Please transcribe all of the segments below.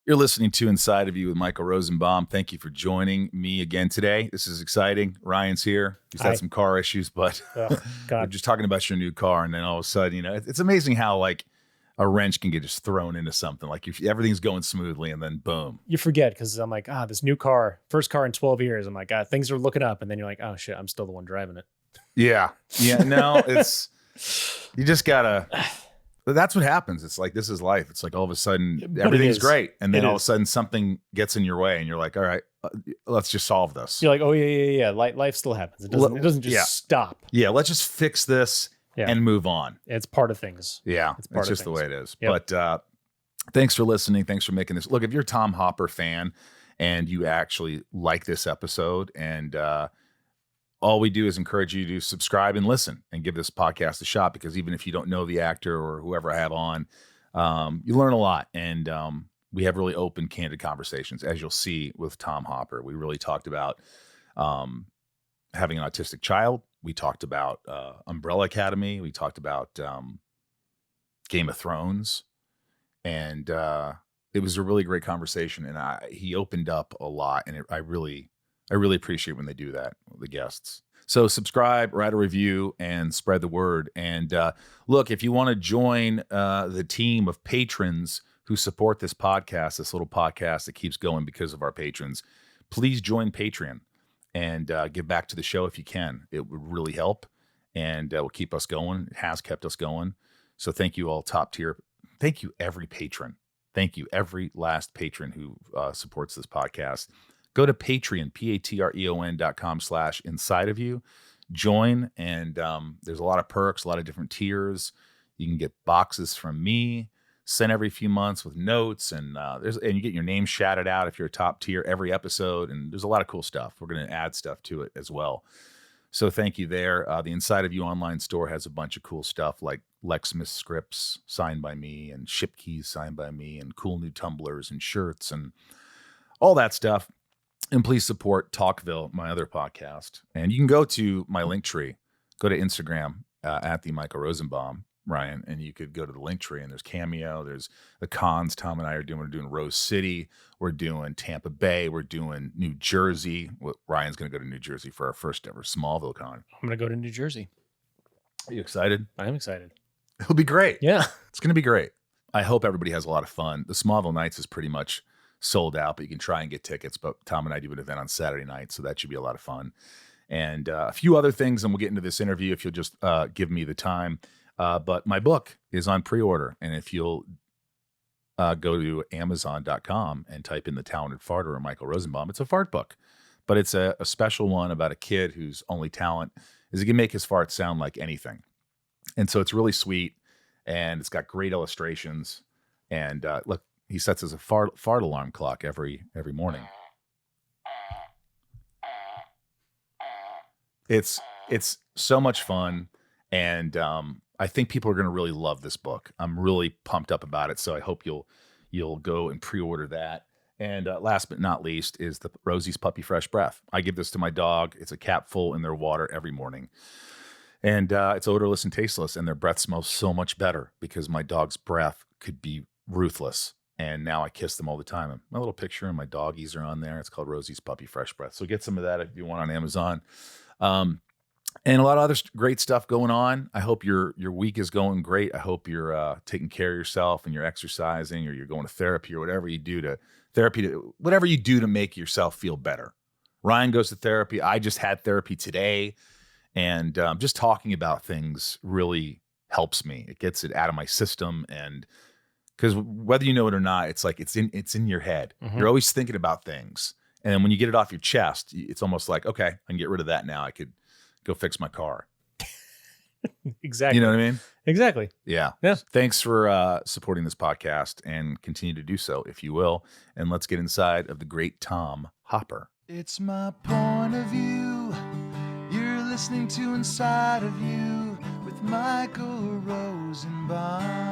You're listening to Inside of You with Michael Rosenbaum. Thank you for joining me again today. This is exciting. Ryan's here. He's had some car issues, but we're just talking about your new car. And then all of a sudden, it's amazing how like a wrench can get just thrown into something. Like everything's going smoothly and then boom. You forget because I'm like, this new car, first car in 12 years. I'm like, things are looking up. And then you're like, oh shit, I'm still the one driving it. Yeah. No, you just gotta... But that's what happens. It's like, this is life. It's like all of a sudden everything's great. And then all of a sudden something gets in your way and you're like, all right, let's just solve this. You're like, oh yeah. Life still happens. It doesn't just stop. Yeah. Let's just fix this and move on. It's part of things. Yeah. It's just the way it is. Yep. But thanks for listening. Thanks for making this. Look, if you're a Tom Hopper fan and you actually like this episode and, all we do is encourage you to subscribe and listen and give this podcast a shot, because even if you don't know the actor or whoever I have on, you learn a lot. And we have really open, candid conversations, as you'll see with Tom Hopper. We really talked about having an autistic child. We talked about Umbrella Academy. We talked about Game of Thrones. And it was a really great conversation. And he opened up a lot. And I really appreciate when they do that, the guests. So subscribe, write a review, and spread the word. And look, if you want to join the team of patrons who support this podcast, this little podcast that keeps going because of our patrons, please join Patreon and give back to the show if you can. It would really help, and will keep us going. It has kept us going. So thank you all, top tier. Thank you, every patron. Thank you, every last patron who supports this podcast. Go to Patreon, patreon.com/inside of you. Join, and there's a lot of perks, a lot of different tiers. You can get boxes from me sent every few months with notes, and you get your name shouted out if you're a top tier every episode. And there's a lot of cool stuff. We're going to add stuff to it as well. So thank you there. The Inside of You online store has a bunch of cool stuff like Lexmas scripts signed by me and ship keys signed by me and cool new tumblers and shirts and all that stuff. And please support Talkville, my other podcast. And you can go to my link tree, go to Instagram at the Michael Rosenbaum, Ryan, and you could go to the link tree and there's Cameo, there's the cons Tom and I are doing. We're doing Rose City, we're doing Tampa Bay, we're doing New Jersey. Ryan's going to go to New Jersey for our first ever Smallville con. I'm going to go to New Jersey. Are you excited? I am excited. It'll be great. Yeah. It's going to be great. I hope everybody has a lot of fun. The Smallville Nights is pretty much sold out, but you can try and get tickets. But Tom and I do an event on Saturday night, so that should be a lot of fun. And a few other things, and we'll get into this interview if you'll just give me the time. But my book is on pre-order, and if you'll go to Amazon.com and type in The Talented Farter or Michael Rosenbaum, it's a fart book, but it's a special one about a kid whose only talent is he can make his farts sound like anything. And so it's really sweet, and it's got great illustrations. And look, he sets as a fart alarm clock every morning. It's so much fun, and I think people are going to really love this book. I'm really pumped up about it, so I hope you'll go and pre-order that. And last but not least is the Rosie's Puppy Fresh Breath. I give this to my dog. It's a capful in their water every morning, and it's odorless and tasteless, and their breath smells so much better because my dog's breath could be ruthless. And now I kiss them all the time. And my little picture and my doggies are on there. It's called Rosie's Puppy Fresh Breath. So get some of that if you want on Amazon. And a lot of other great stuff going on. I hope your week is going great. I hope you're taking care of yourself and you're exercising, or you're going to therapy, or whatever you do to make yourself feel better. Ryan goes to therapy. I just had therapy today, and just talking about things really helps me. It gets it out of my system, and because whether you know it or not, it's like it's in your head. Mm-hmm. You're always thinking about things. And then when you get it off your chest, it's almost like, okay, I can get rid of that now. I could go fix my car. Exactly. You know what I mean? Exactly. Yeah. Thanks for supporting this podcast, and continue to do so if you will. And let's get inside of the great Tom Hopper. It's my point of view. You're listening to Inside of You with Michael Rosenbaum.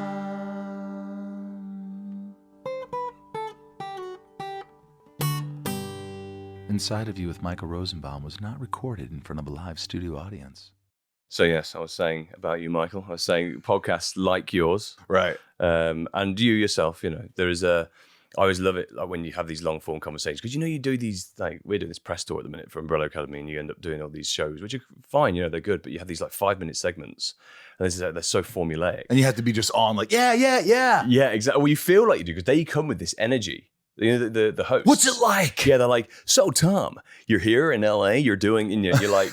Inside of You with Michael Rosenbaum was not recorded in front of a live studio audience. So yes, I was saying about you, Michael. I was saying podcasts like yours, right? And you yourself. There is a I always love it, like when you have these long form conversations, because you do these, like we're doing this press tour at the minute for Umbrella Academy, and you end up doing all these shows, which are fine, they're good, but you have these like 5-minute segments, and they're so formulaic, and you have to be just on like yeah, exactly. Well, you feel like you do because they come with this energy. The hosts. What's it like? Yeah, they're like, so Tom, you're here in LA, you're doing, and you're like,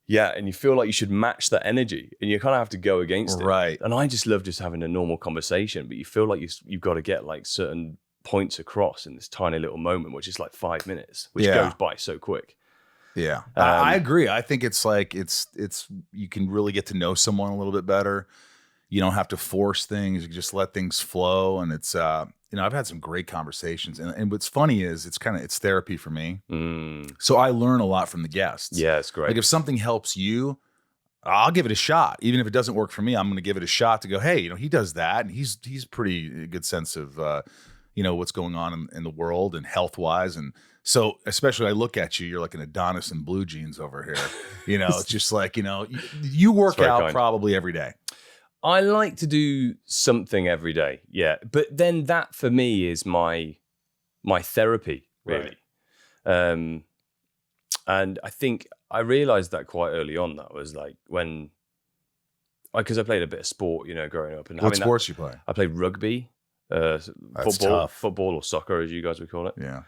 yeah, and you feel like you should match that energy, and you kind of have to go against it. Right. And I just love just having a normal conversation, but you feel like you've got to get like certain points across in this tiny little moment, which is like 5 minutes, which goes by so quick. Yeah, I agree. I think it's like it's you can really get to know someone a little bit better. You don't have to force things; you can just let things flow, and it's I've had some great conversations, and what's funny is it's therapy for me. So I learn a lot from the guests. Yeah, it's great. Like if something helps you, I'll give it a shot. Even if it doesn't work for me, I'm going to give it a shot to go, hey, he does that, and he's pretty good sense of what's going on in the world and health wise, and so especially I look at you, you're like an Adonis in blue jeans over here. It's just like you work out probably every day. I like to do something every day, yeah. But then that for me is my therapy, really. Right. And I think I realized that quite early on. That was like because I played a bit of sport, growing up. And what sports you play? I played rugby, football or soccer, as you guys would call it. Yeah.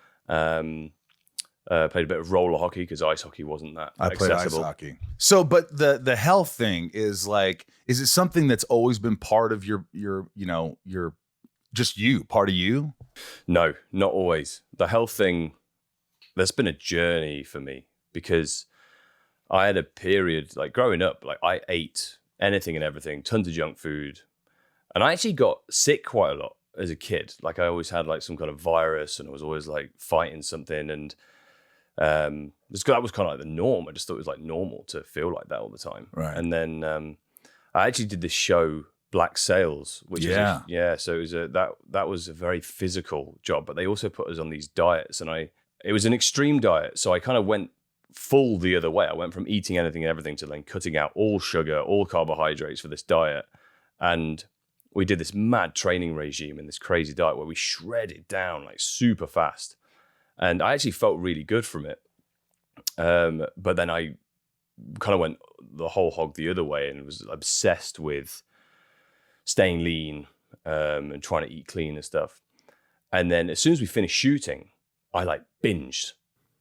Played a bit of roller hockey because ice hockey wasn't that accessible. I played ice hockey. So, but the health thing is like, is it something that's always been part of your just you, part of you? No, not always. The health thing, there's been a journey for me because I had a period like growing up, like I ate anything and everything, tons of junk food. And I actually got sick quite a lot as a kid. Like I always had like some kind of virus and I was always like fighting something. And that was kind of like the norm. I just thought it was like normal to feel like that all the time. Right. And then I actually did this show, Black Sails, which so it was that was a very physical job, but they also put us on these diets, and it was an extreme diet. So I kind of went full the other way. I went from eating anything and everything to then cutting out all sugar, all carbohydrates for this diet. And we did this mad training regime and this crazy diet where we shredded down like super fast. And I actually felt really good from it. But then I kind of went the whole hog the other way and was obsessed with staying lean and trying to eat clean and stuff. And then as soon as we finished shooting, I like binged.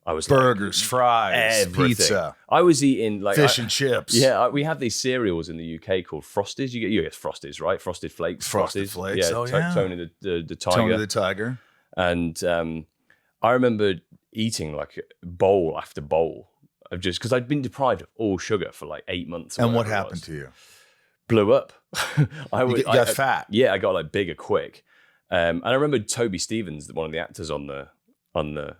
I was burgers, like, fries, everything. Pizza. I was eating like fish and chips. Yeah, we have these cereals in the UK called Frosties. You get Frosties, right? Frosted Flakes. Frosted Flakes. Yeah, Tony the Tiger. Tony the Tiger. And I remember eating like bowl after bowl of just because I'd been deprived of all sugar for like 8 months. And what happened to you? Blew up. I got fat. Yeah, I got like bigger quick. And I remember Toby Stevens, one of the actors on the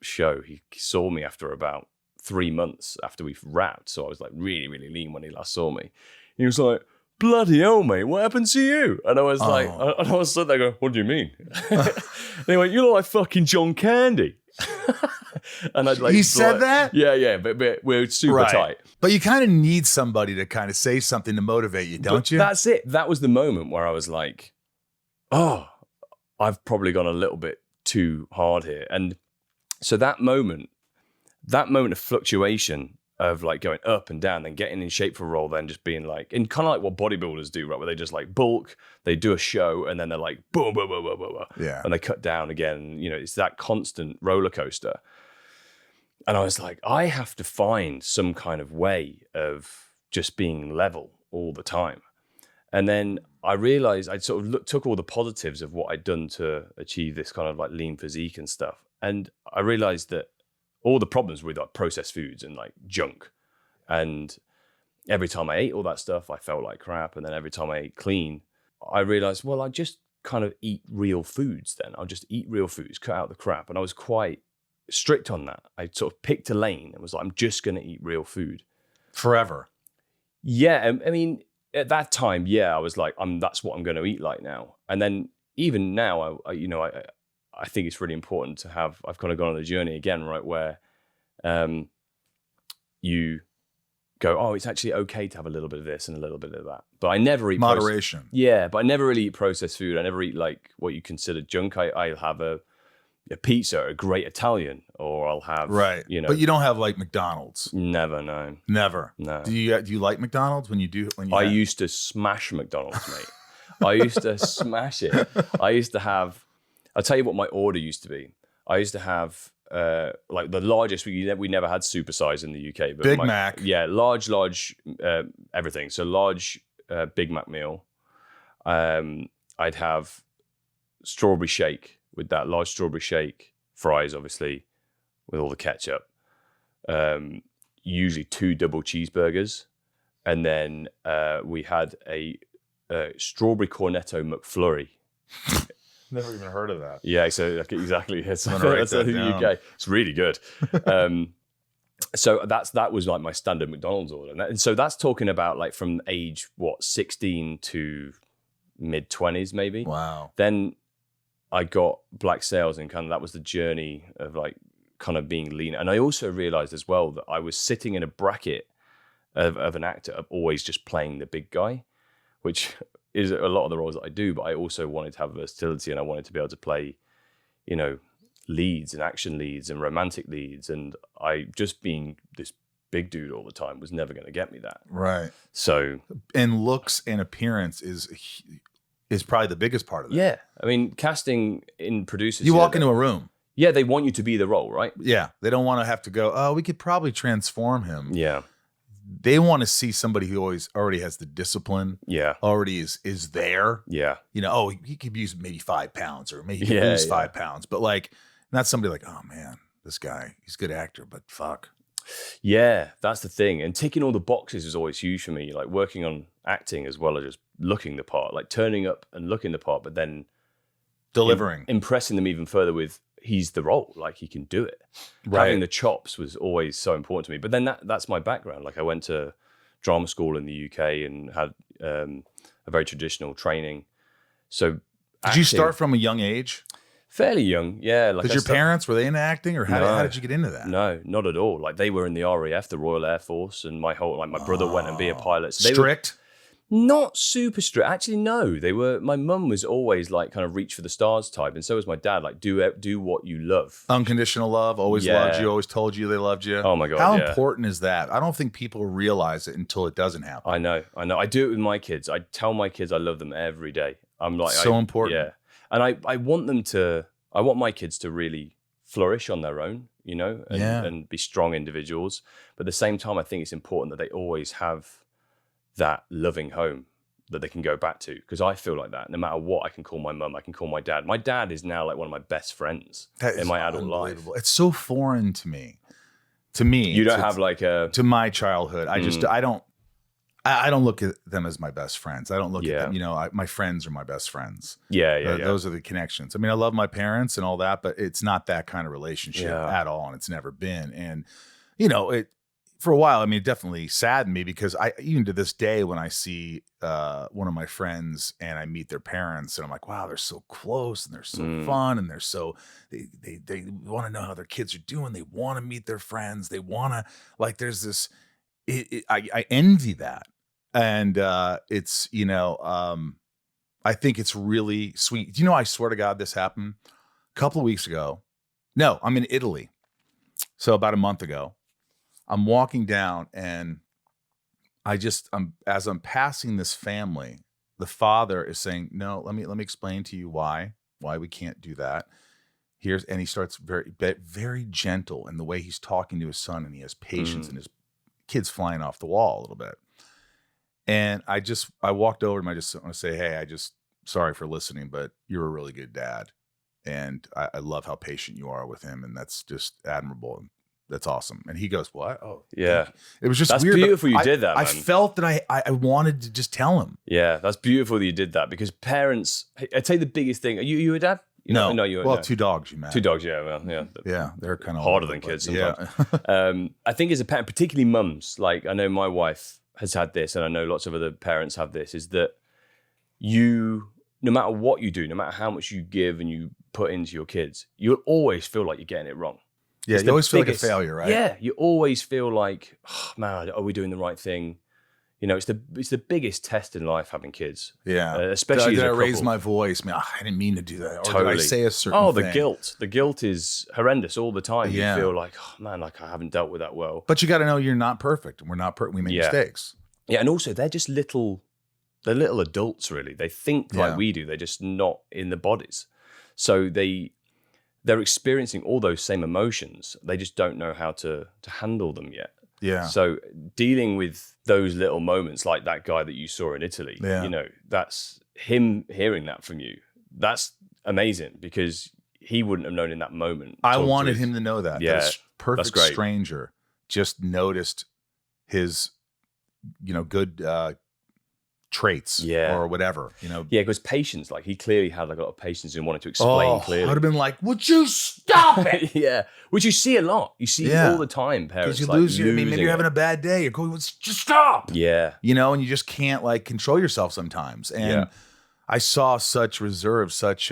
show, he saw me after about 3 months after we wrapped. So I was like really, really lean when he last saw me. He was like, bloody hell, mate, what happened to you? And I was like, and I was sitting there going, what do you mean? And he went, you look like fucking John Candy. And I'd like, he said that? Yeah, but we're super tight. But you kind of need somebody to kind of say something to motivate you, don't you? That's it. That was the moment where I was like, oh, I've probably gone a little bit too hard here. And so that moment of fluctuation of like going up and down, then getting in shape for a role, then just being like, and kind of like what bodybuilders do, right? Where they just like bulk, they do a show, and then they're like, boom, boom, boom, boom, boom, boom. Yeah. And they cut down again. It's that constant roller coaster. And I was like, I have to find some kind of way of just being level all the time. And then I realized I sort of took all the positives of what I'd done to achieve this kind of like lean physique and stuff. And I realized that all the problems with like processed foods and like junk. And every time I ate all that stuff, I felt like crap. And then every time I ate clean, I realized, well, I just kind of eat real foods then. I'll just eat real foods, cut out the crap. And I was quite strict on that. I sort of picked a lane and was like, I'm just going to eat real food. Forever. Yeah. I mean, at that time, I was like, that's what I'm going to eat like now. And then even now, I think it's really important to have, I've kind of gone on the journey again, right, where you go, oh, it's actually okay to have a little bit of this and a little bit of that. But I never eat moderation. But I never really eat processed food. I never eat like what you consider junk. I'll have a pizza, a great Italian, or I'll have But you don't have like McDonald's. Never, no. Never. No. Do you like McDonald's when you do? I used to smash McDonald's, mate. I used to smash it. I used to have. I'll tell you what my order used to be. I used to have like the largest. We never had supersize in the UK, but Big Mac. Yeah, large everything. So large Big Mac meal. I'd have strawberry shake with that large strawberry shake, fries obviously with all the ketchup. Usually 2 double cheeseburgers, and then we had a strawberry cornetto McFlurry. Never even heard of that. Yeah, so exactly. That's I'm gonna write that the down. UK. It's really good. So that was like my standard McDonald's order, and so that's talking about like from age 16 to mid 20s maybe. Wow. Then I got Black Sails, and kind of that was the journey of like kind of being lean. And I also realized as well that I was sitting in a bracket of an actor of always just playing the big guy, which is a lot of the roles that I do, but I also wanted to have versatility, and I wanted to be able to play, leads and action leads and romantic leads. And I just being this big dude all the time was never going to get me that. Right. So, and looks and appearance is probably the biggest part of that. yeah, I mean, casting in producers. You walk into a room. Yeah, they want you to be the role, right? Yeah. They don't want to have to go, oh, we could probably transform him. Yeah. They want to see somebody who already has the discipline. Yeah. Already is there. Yeah. He could use maybe 5 pounds, or maybe he could lose 5 pounds. But like, not somebody like, oh man, this guy, he's a good actor, but fuck. Yeah, that's the thing. And ticking all the boxes is always huge for me. Like working on acting as well as just looking the part, like turning up and looking the part, but then delivering, impressing them even further with he's the role, like he can do it. Right. Having the chops was always so important to me. But then that's my background. Like I went to drama school in the UK and had a very traditional training. So did you start from a young age? Fairly young, yeah. Like Did your parents, were they into acting, or how did you get into that? No, not at all. Like they were in the RAF, the Royal Air Force, and my brother went and be a pilot. So strict? Not super strict. Actually, no. They were. My mum was always like kind of reach for the stars type, and so was my dad. Like do what you love. Unconditional love. Always loved you. Always told you they loved you. Oh my God. How important is that? I don't think people realize it until it doesn't happen. I know. I do it with my kids. I tell my kids I love them every day. I'm like so important. Yeah, and I want them to. I want my kids to really flourish on their own, and be strong individuals. But at the same time, I think it's important that they always have that loving home that they can go back to. Because I feel like that no matter what, I can call my mum, I can call my dad. My dad is now like one of my best friends in my adult life. It's so foreign to me. You don't have like to my childhood. I don't look at them as my best friends. I don't look at them, my friends are my best friends. Yeah. Those are the connections. I mean, I love my parents and all that, but it's not that kind of relationship at all. And it's never been. And, for a while, I mean, it definitely saddened me, because even to this day, when I see one of my friends and I meet their parents, and I'm like, wow, they're so close and they're so fun, and they're so, they want to know how their kids are doing. They want to meet their friends. They want to, like, there's this, I envy that. And it's, I think it's really sweet. Do you know, I swear to God, this happened a couple of weeks ago. No, I'm in Italy. So about a month ago, I'm walking down, and as I'm passing this family, the father is saying, no, let me explain to you why we can't do that. And he starts very, very gentle in the way he's talking to his son, and he has patience, and his kid's flying off the wall a little bit. And I walked over to him. I just want to say, hey, sorry for listening, but you're a really good dad. And I love how patient you are with him. And that's just admirable. And that's awesome. And he goes, what? Oh, yeah. It was just that's weird. Beautiful you did that, man. I felt that I wanted to just tell him. Yeah, that's beautiful that you did that, because parents, I'd say the biggest thing, are you a dad? No, you were 2 dogs, you man. 2 dogs, yeah. Well, yeah. Yeah, they're kind of harder than kids sometimes. Yeah. I think as a parent, particularly mums, like I know my wife has had this, and I know lots of other parents have this, is that no matter what you do, no matter how much you give and you put into your kids, you'll always feel like you're getting it wrong. Yeah, you always feel like a failure, right? Yeah, you always feel like, oh, man, are we doing the right thing? You know, it's the biggest test in life having kids. Yeah, especially did I raise my voice? Man, I didn't mean to do that. Or totally. did I say a certain thing? The guilt is horrendous all the time. Yeah. You feel like, oh man, like I haven't dealt with that well. But you got to know you're not perfect, and we're not perfect. We make mistakes. Yeah, and also they're just little adults, really. They think like we do. They're just not in the bodies, so they're experiencing all those same emotions. They just don't know how to handle them yet. Yeah. So dealing with those little moments, like that guy that you saw in Italy, you know, that's him hearing that from you. That's amazing because he wouldn't have known in that moment. I wanted him to know that. Yeah, this perfect stranger just noticed his, you know, good traits or whatever, you know. Yeah, because patience, like he clearly had like a lot of patience and wanted to explain clearly. I would have been like, would you stop it? Yeah, which you see a lot. You see all the time, parents. Because you lose, I mean, maybe you're having a bad day. You're going, just stop. Yeah. You know, and you just can't like control yourself sometimes. And I saw such reserve, such,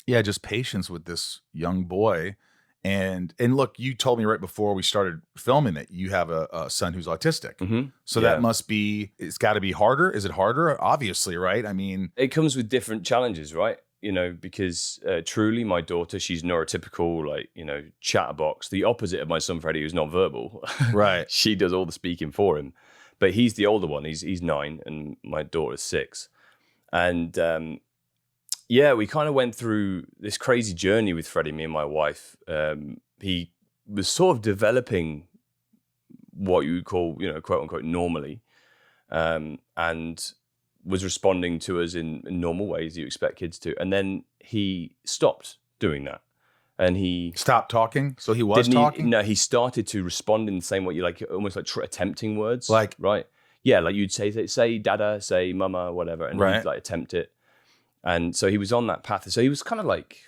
just patience with this young boy. And look, you told me right before we started filming that you have a son who's autistic. Mm-hmm. So that must be, it's got to be harder. Is it harder? Obviously, right? I mean, it comes with different challenges, right? You know, because truly my daughter, she's neurotypical, like, you know, chatterbox, the opposite of my son Freddie, who's nonverbal. Right. She does all the speaking for him. But he's the older one. He's 9 and my daughter's 6. And we kind of went through this crazy journey with Freddie, me and my wife. He was sort of developing what you would call, you know, quote unquote, normally, and was responding to us in normal ways you expect kids to. And then he stopped doing that. And he stopped talking. So he was talking? No, he started to respond in the same way, you like almost like attempting words. Like, right. Yeah, like you'd say dada, say mama, whatever, and he'd like attempt it. And so he was on that path. So he was kind of like,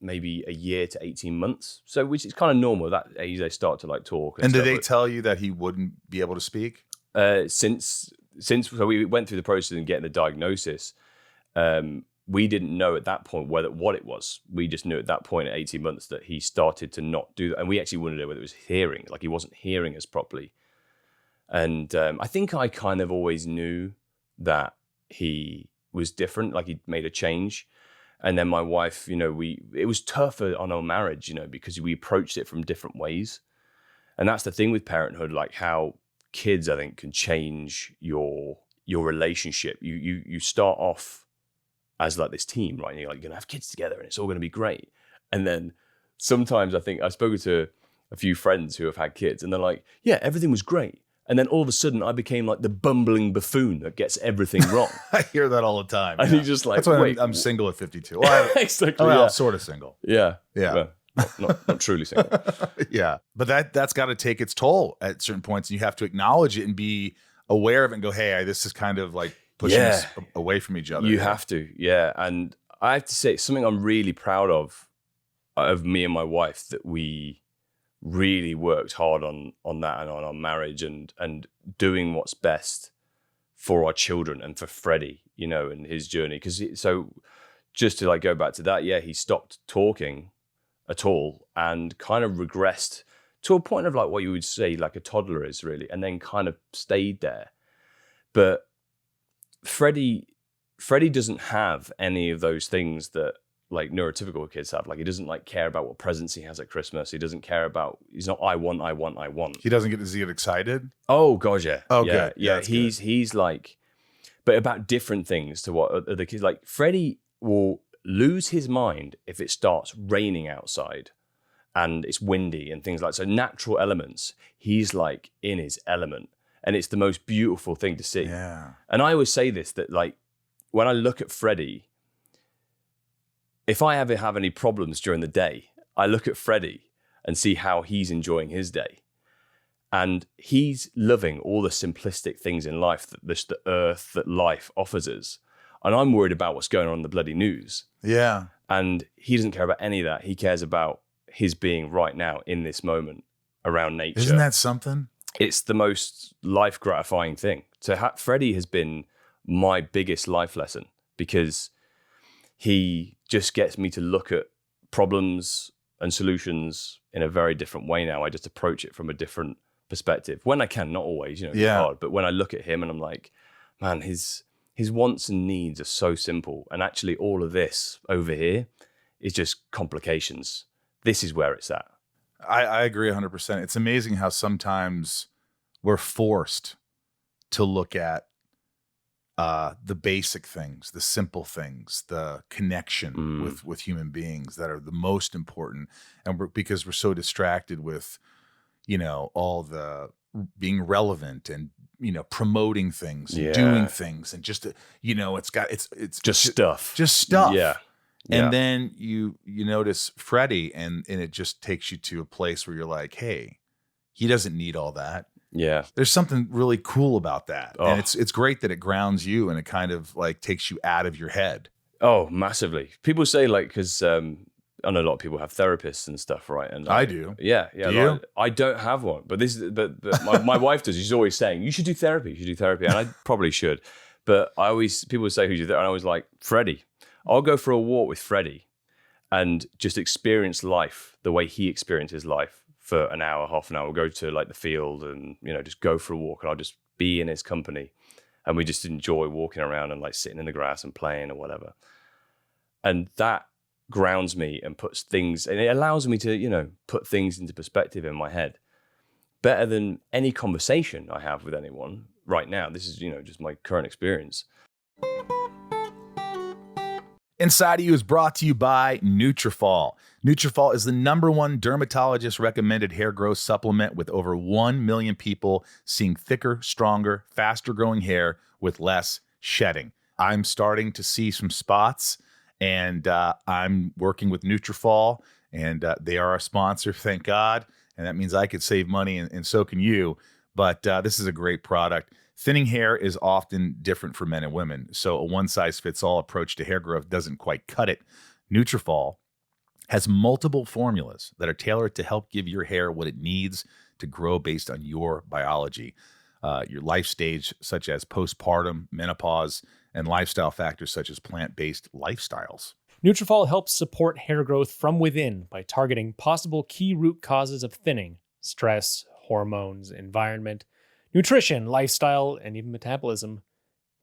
maybe a year to 18 months. So which is kind of normal. That age they start to like talk. And did they tell you that he wouldn't be able to speak? Since so we went through the process and getting the diagnosis, we didn't know at that point what it was. We just knew at that point at 18 months that he started to not do that. And we actually wanted to know whether it was hearing, like he wasn't hearing us properly. And I think I kind of always knew that he was different, like he'd made a change. And then my wife, you know, it was tougher on our marriage, you know, because we approached it from different ways. And that's the thing with parenthood, like how kids, I think, can change your relationship. You start off as like this team, right? And you're like, you're gonna have kids together and it's all gonna be great. And then sometimes I think I've spoken to a few friends who have had kids and they're like, yeah, everything was great. And then all of a sudden I became like the bumbling buffoon that gets everything wrong. I hear that all the time. And you're just like, that's why I'm single at 52. Well, exactly. I'm sort of single. Yeah. Yeah. Well, not truly single. Yeah. But that's got to take its toll at certain points. And you have to acknowledge it and be aware of it and go, hey, this is kind of like pushing us away from each other. You have to. Yeah. And I have to say, something I'm really proud of me and my wife, that we really worked hard on that and on our marriage and doing what's best for our children and for Freddie, you know, and his journey. So just to like go back to that, he stopped talking at all and kind of regressed to a point of like what you would say like a toddler is really, and then kind of stayed there. But Freddie doesn't have any of those things that like neurotypical kids have. Like he doesn't like care about what presents he has at Christmas. He doesn't care about, he's not I want. He doesn't does he get excited? Oh gosh, yeah. Oh yeah, good. Yeah, he's like, but about different things to what other kids, like Freddie will lose his mind if it starts raining outside and it's windy and things like, so natural elements, he's like in his element. And it's the most beautiful thing to see. Yeah. And I always say this, that like, when I look at Freddie, if I ever have any problems during the day, I look at Freddie and see how he's enjoying his day. And he's loving all the simplistic things in life, that the earth, that life offers us. And I'm worried about what's going on in the bloody news. Yeah. And he doesn't care about any of that. He cares about his being right now in this moment around nature. Isn't that something? It's the most life gratifying thing. So Freddie has been my biggest life lesson, because he just gets me to look at problems and solutions in a very different way now. I just approach it from a different perspective when I can, not always, you know, it's hard. But when I look at him and I'm like, man, his wants and needs are so simple. And actually all of this over here is just complications. This is where it's at. I agree 100%. It's amazing how sometimes we're forced to look at the basic things, the simple things, the connection with human beings that are the most important. And because we're so distracted with, you know, all the being relevant and, you know, promoting things, and doing things, and just, you know, it's just stuff. Yeah. And then you notice Freddie and it just takes you to a place where you're like, hey, he doesn't need all that. Yeah. There's something really cool about that. And it's great that it grounds you and it kind of like takes you out of your head. Oh, massively. People say like, because I know a lot of people have therapists and stuff, right? And I do. Yeah. Do you? I don't have one, but my wife does. She's always saying, you should do therapy. And I probably should. But people say, who do that? And I was like, Freddie. I'll go for a walk with Freddie and just experience life the way he experiences life for an hour, half an hour. We'll go to like the field and, you know, just go for a walk and I'll just be in his company. And we just enjoy walking around and like sitting in the grass and playing or whatever. And that grounds me and puts things, and it allows me to, you know, put things into perspective in my head better than any conversation I have with anyone right now. This is, you know, just my current experience. Inside of You is brought to you by Nutrafol. Nutrafol is the #1 dermatologist recommended hair growth supplement, with over 1 million people seeing thicker, stronger, faster growing hair with less shedding. I'm starting to see some spots, and I'm working with Nutrafol, and they are our sponsor, thank God. And that means I could save money, and so can you. But this is a great product. Thinning hair is often different for men and women, so a one-size-fits-all approach to hair growth doesn't quite cut it. Nutrafol has multiple formulas that are tailored to help give your hair what it needs to grow based on your biology, your life stage, such as postpartum, menopause, and lifestyle factors such as plant-based lifestyles. Nutrafol helps support hair growth from within by targeting possible key root causes of thinning: stress, hormones, environment, nutrition, lifestyle, and even metabolism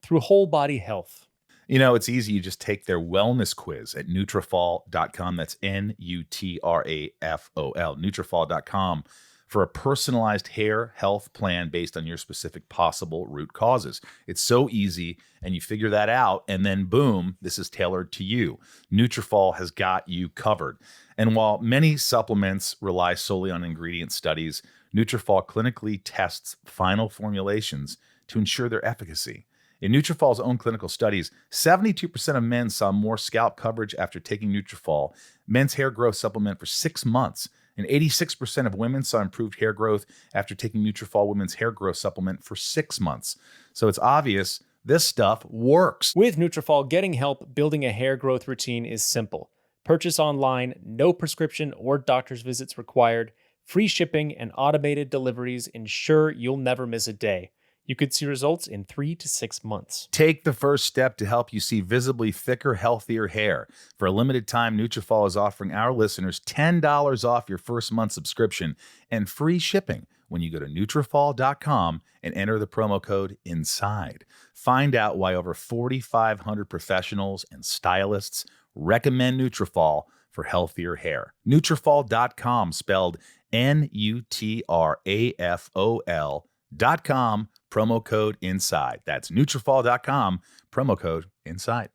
through whole body health. You know, it's easy. You just take their wellness quiz at Nutrafol.com. That's Nutrafol, Nutrafol.com, for a personalized hair health plan based on your specific possible root causes. It's so easy, and you figure that out, and then boom, this is tailored to you. Nutrafol has got you covered. And while many supplements rely solely on ingredient studies, Nutrafol clinically tests final formulations to ensure their efficacy. In Nutrafol's own clinical studies, 72% of men saw more scalp coverage after taking Nutrafol, men's hair growth supplement, for 6 months, and 86% of women saw improved hair growth after taking Nutrafol women's hair growth supplement for 6 months. So it's obvious this stuff works. With Nutrafol, getting help building a hair growth routine is simple. Purchase online, no prescription or doctor's visits required. Free shipping and automated deliveries ensure you'll never miss a day. You could see results in 3 to 6 months. Take the first step to help you see visibly thicker, healthier hair. For a limited time, Nutrafol is offering our listeners $10 off your first month subscription and free shipping when you go to Nutrafol.com and enter the promo code INSIDE. Find out why over 4,500 professionals and stylists recommend Nutrafol for healthier hair. Nutrafol.com, spelled Nutrafol.com, promo code INSIDE. That's Nutrafol.com, promo code INSIDE.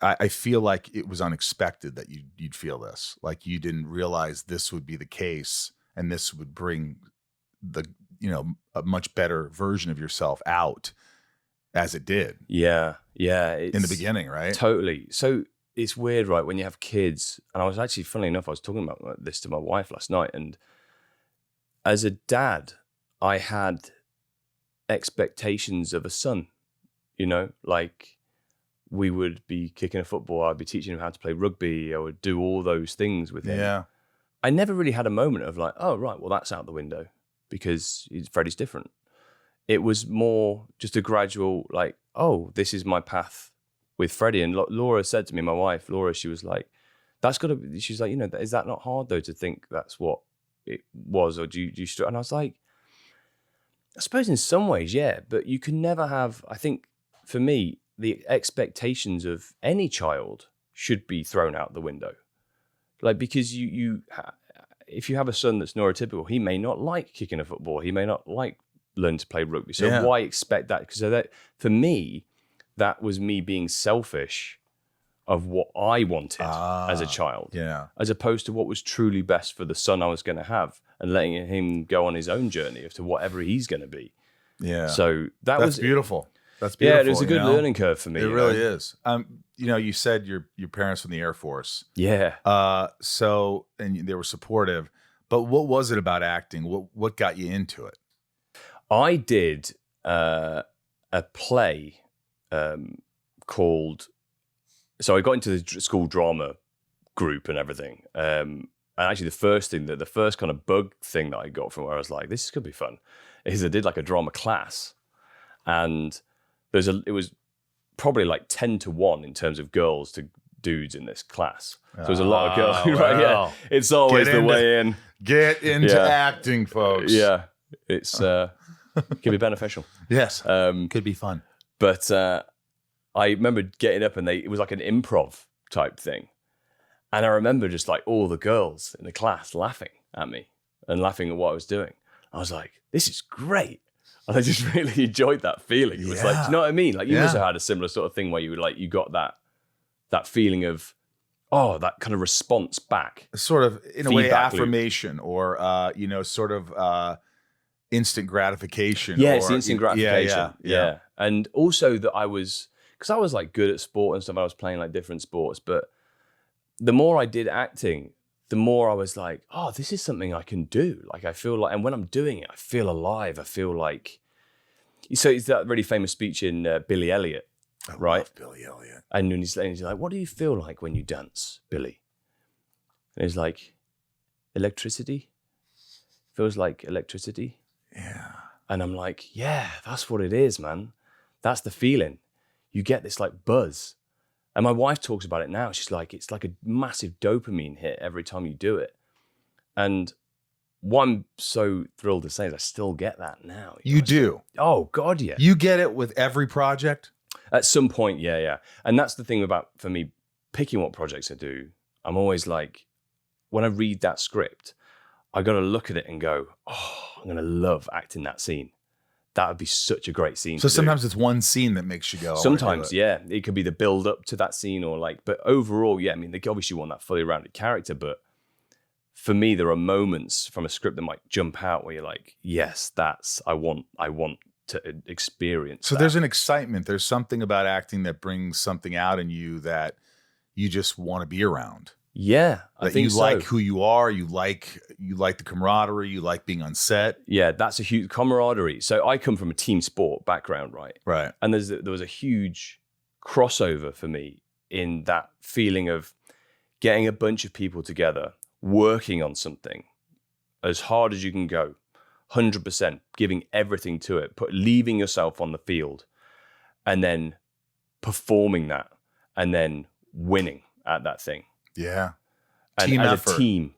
I feel like it was unexpected that you'd feel this. Like you didn't realize this would be the case, and this would bring the, you know, a much better version of yourself out as it did. Yeah. In the beginning, right? Totally. So it's weird, right? When you have kids, and I was actually, funnily enough, I was talking about this to my wife last night, and as a dad, I had expectations of a son, you know, like we would be kicking a football, I'd be teaching him how to play rugby, I would do all those things with him. Yeah. I never really had a moment of like, oh, right, well, that's out the window because Freddie's different. It was more just a gradual, like, oh, this is my path with Freddie. And Laura said to me, my wife, Laura, she was like, that's got to be, she's like, is that not hard though to think that's what it was? Or do you and I was like, I suppose in some ways, yeah, but you can never have, I think for me, the expectations of any child should be thrown out the window. Like, because if you have a son that's neurotypical, he may not like kicking a football. He may not like learning to play rugby. So why expect that? Because that, for me, that was me being selfish of what I wanted as a child, as opposed to what was truly best for the son I was going to have, and letting him go on his own journey to whatever he's going to be. Yeah. So that's beautiful. That's beautiful. Yeah, it was a good learning curve for me. It really is. You said your parents from the Air Force. Yeah. So, and they were supportive, but what was it about acting? What got you into it? I did a play called. So I got into the school drama group and everything. And actually, the first kind of bug thing that I got from where I was like, this could be fun, is I did like a drama class, and it was probably like 10-1 in terms of girls to dudes in this class. So there's a lot of girls. Right? Yeah, it's always the way in. Get into acting, folks. Yeah, it's can be beneficial. Yes, could be fun. But I remember getting up and it was like an improv type thing. And I remember just like all the girls in the class laughing at me and laughing at what I was doing. I was like, this is great. And I just really enjoyed that feeling. It was like, do you know what I mean? Like you also had a similar sort of thing where you were like, you got that feeling of, that kind of response back. Sort of, in a way, affirmation loop. Or, sort of instant gratification. Yeah, it's instant gratification. Yeah. And also that because I was like good at sport and stuff. I was playing like different sports, but the more I did acting, the more I was like, this is something I can do. Like I feel like, and when I'm doing it, I feel alive. I feel like, so it's that really famous speech in Billy Elliot, right? Love Billy Elliot. And when he's like, what do you feel like when you dance, Billy? And he's like, electricity. Feels like electricity. Yeah. And I'm like, yeah, that's what it is, man. That's the feeling. You get this like buzz. And my wife talks about it now. She's like, it's like a massive dopamine hit every time you do it. And what I'm so thrilled to say is I still get that now. You do? Oh, God, yeah. You get it with every project? At some point, yeah. And that's the thing about, for me, picking what projects I do. I'm always like, when I read that script, I got to look at it and go, I'm going to love acting that scene. That would be such a great scene. So sometimes it's one scene that makes you go. Sometimes, yeah. It could be the build up to that scene but overall, yeah, I mean, they obviously want that fully rounded character, but for me, there are moments from a script that might jump out where you're like, yes, I want to experience So that. There's an excitement. There's something about acting that brings something out in you that you just want to be around. Yeah, I think you like who you are. You like the camaraderie. You like being on set. Yeah, that's a huge camaraderie. So I come from a team sport background, right? Right. And there was a huge crossover for me in that feeling of getting a bunch of people together, working on something as hard as you can go, 100%, giving everything to it, leaving yourself on the field, and then performing that, and then winning at that thing. Yeah. And team as effort. a team,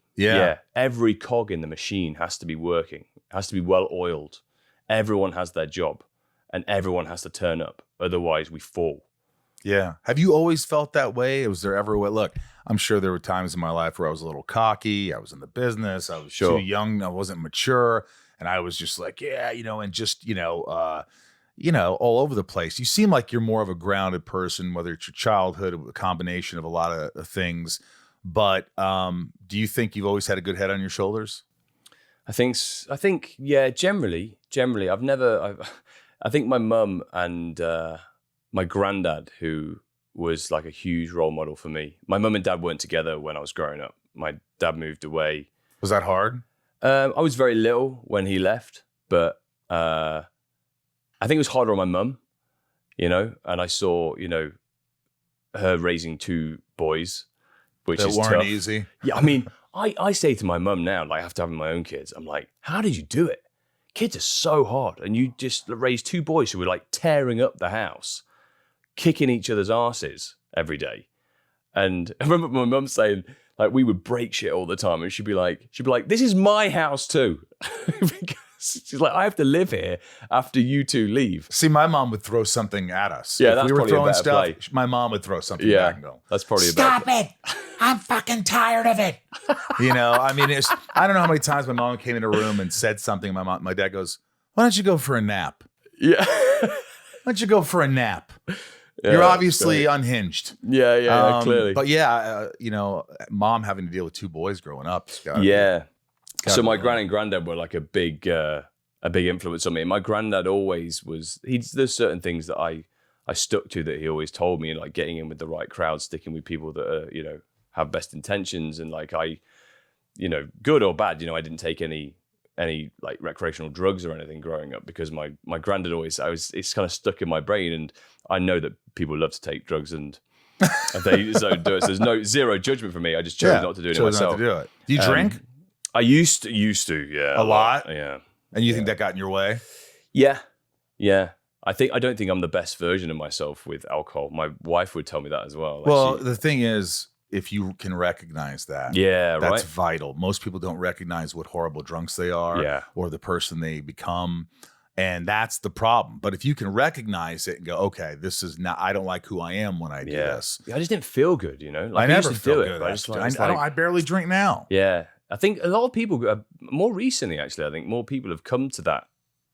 every cog in the machine has to be working, has to be well oiled. Everyone has their job and everyone has to turn up. Otherwise we fall. Yeah. Have you always felt that way? Was there ever a way? Look, I'm sure there were times in my life where I was a little cocky. I was in the business. I was too young. I wasn't mature. And I was just like, and just, all over the place. You seem like you're more of a grounded person, whether it's your childhood, a combination of a lot of things. But do you think you've always had a good head on your shoulders? I think, yeah, generally, I think my mum and my granddad, who was like a huge role model for me. My mum and dad weren't together when I was growing up. My dad moved away. Was that hard? I was very little when he left, but I think it was harder on my mum, and I saw, her raising two boys, which is weren't tough. Easy. Yeah, I mean, I say to my mum now, like after having my own kids, I'm like, how did you do it? Kids are so hard, and you just raised two boys who were like tearing up the house, kicking each other's asses every day. And I remember my mum saying, like, we would break shit all the time, and she'd be like, this is my house too. Because she's like, I have to live here after you two leave. See, my mom would throw something at us. Yeah, if that's we were probably a throwing better stuff, play. my mom would throw something back and go, that's probably "Stop a better it! I'm fucking tired of it." You know, I mean, I don't know how many times my mom came in a room and said something. My dad goes, "Why don't you go for a nap? Yeah. Why don't you go for a nap? Yeah, You're obviously unhinged." Yeah, clearly. But yeah, you know, mom having to deal with 2 boys growing up. So my gran and granddad were like a big influence on me. And my granddad always was. There's certain things that I stuck to that he always told me, like getting in with the right crowd, sticking with people that are, you know, have best intentions, and like you know, good or bad, you know, I didn't take any like recreational drugs or anything growing up, because my granddad always, it's kind of stuck in my brain, and I know that people love to take drugs and they don't do it. So there's zero judgment from me. I just chose not to do it myself. Not to do it. Do you drink? I used to, yeah. A lot? Yeah. And you think that got in your way? Yeah. I don't think I'm the best version of myself with alcohol. My wife would tell me that as well. Well, the thing is, if you can recognize that, that's vital. Most people don't recognize what horrible drunks they are, or the person they become, and that's the problem. But if you can recognize it and go, okay, this is not, I don't like who I am when I do this. I just didn't feel good, you know. Like, I never feel good. I barely drink now. Yeah, I think a lot of people, more recently actually, I think more people have come to that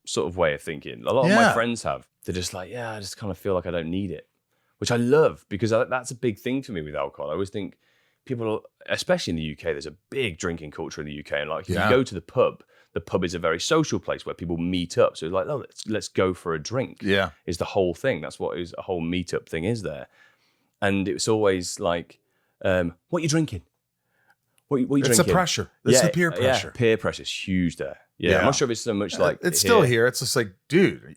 sort of way of thinking. A lot of my friends have. They're just like, I just kind of feel like I don't need it, which I love, because that's a big thing for me with alcohol. I always think people, especially in the UK, there's a big drinking culture in the UK. And like, if you go to the pub is a very social place where people meet up. So it's like, oh, let's go for a drink. Yeah. Is the whole thing. That's what is a whole meetup thing is there. And it's always like, what are you drinking? What are you drinking? It's the pressure. It's the peer pressure. Yeah, peer pressure is huge there. Yeah. I'm not sure if it's so much like it's still here. It's just like, dude,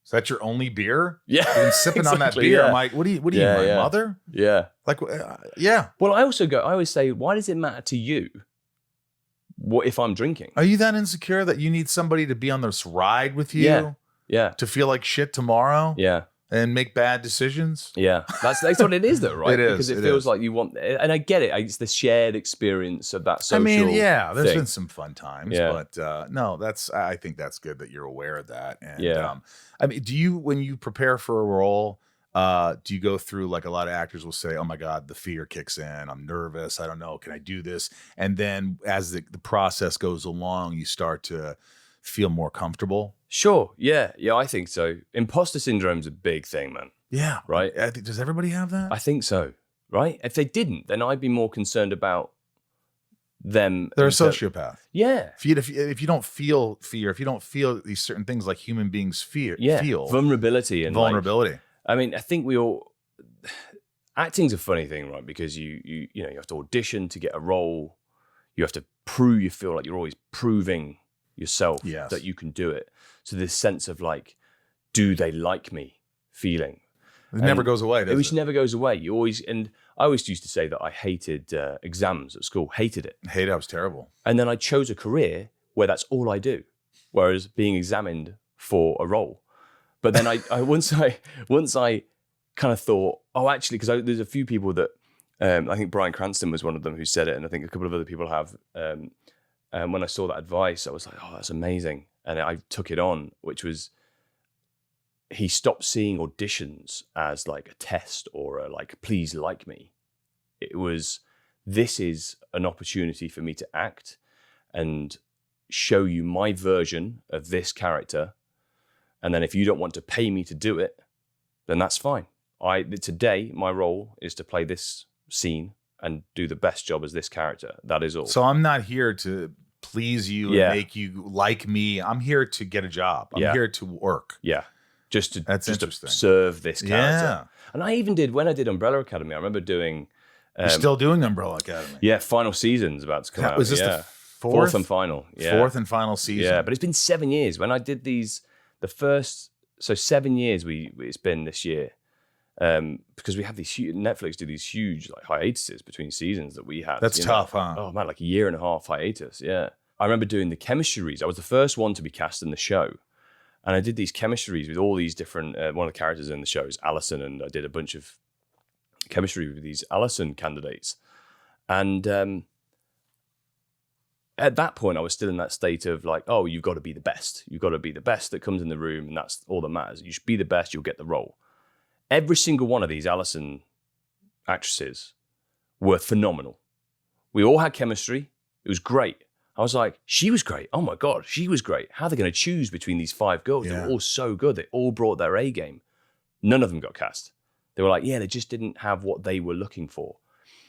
is that your only beer? Yeah. You've been sipping on that beer. I'm like, what do you my mother? Yeah. Like, yeah. Well, I always say, why does it matter to you what if I'm drinking? Are you that insecure that you need somebody to be on this ride with you? Yeah. To feel like shit tomorrow? Yeah. And make bad decisions? Yeah. That's what it is though, right? It is. Because it feels like you want, and I get it. It's the shared experience of that social there's been some fun times, but no, I think that's good that you're aware of that. And I mean, do you, when you prepare for a role, do you go through, like a lot of actors will say, oh my God, the fear kicks in. I'm nervous. I don't know. Can I do this? And then as the process goes along, you start to feel more comfortable. Sure. Yeah. Yeah, I think so. Imposter syndrome's a big thing, man. Yeah. Right? Does everybody have that? I think so. Right? If they didn't, then I'd be more concerned about them. They're a sociopath. Yeah. If you don't feel fear, if you don't feel these certain things like human beings feel. Vulnerability. And vulnerability. I mean, I think we all, acting's a funny thing, right? Because you have to audition to get a role. You have to prove, you feel like you're always proving yourself that you can do it. So this sense of like, do they like me feeling? It never goes away, does it? Which never goes away. You always, and I always used to say that I hated exams at school, hated it. It was terrible. And then I chose a career where that's all I do, whereas being examined for a role. But then once I kind of thought, oh, actually, because there's a few people that, I think Bryan Cranston was one of them who said it, and I think a couple of other people have. And when I saw that advice, I was like, oh, that's amazing. And I took it on, which was, he stopped seeing auditions as like a test or a like, please like me. It was, this is an opportunity for me to act and show you my version of this character. And then if you don't want to pay me to do it, then that's fine. Today, my role is to play this scene and do the best job as this character. That is all. So I'm not here to please you and make you like me. I'm here to get a job. I'm here to work. Yeah. Just to serve this character. Yeah. And I even did, when I did Umbrella Academy, I remember doing... You're still doing Umbrella Academy? Yeah, final season's about to come out. Was this the fourth and final? Yeah. Fourth and final season? Yeah, but it's been 7 years. When I did the first... So 7 years it's been this year. Because we have these Netflix do these huge like hiatuses between seasons that we have. That's tough, huh? Oh man, like a 1.5 year hiatus. Yeah, I remember doing the chemistry reads. I was the first one to be cast in the show, and I did these chemistry reads with all these different. One of the characters in the show is Alison, and I did a bunch of chemistry with these Allison candidates. And at that point, I was still in that state of like, oh, you've got to be the best. You've got to be the best that comes in the room, and that's all that matters. You should be the best, you'll get the role. Every single one of these Allison actresses were phenomenal. We all had chemistry. It was great. I was like, she was great. Oh my God, she was great. How are they going to choose between these 5 girls? They were all so good. They all brought their A game. None of them got cast. They were like, yeah, they just didn't have what they were looking for.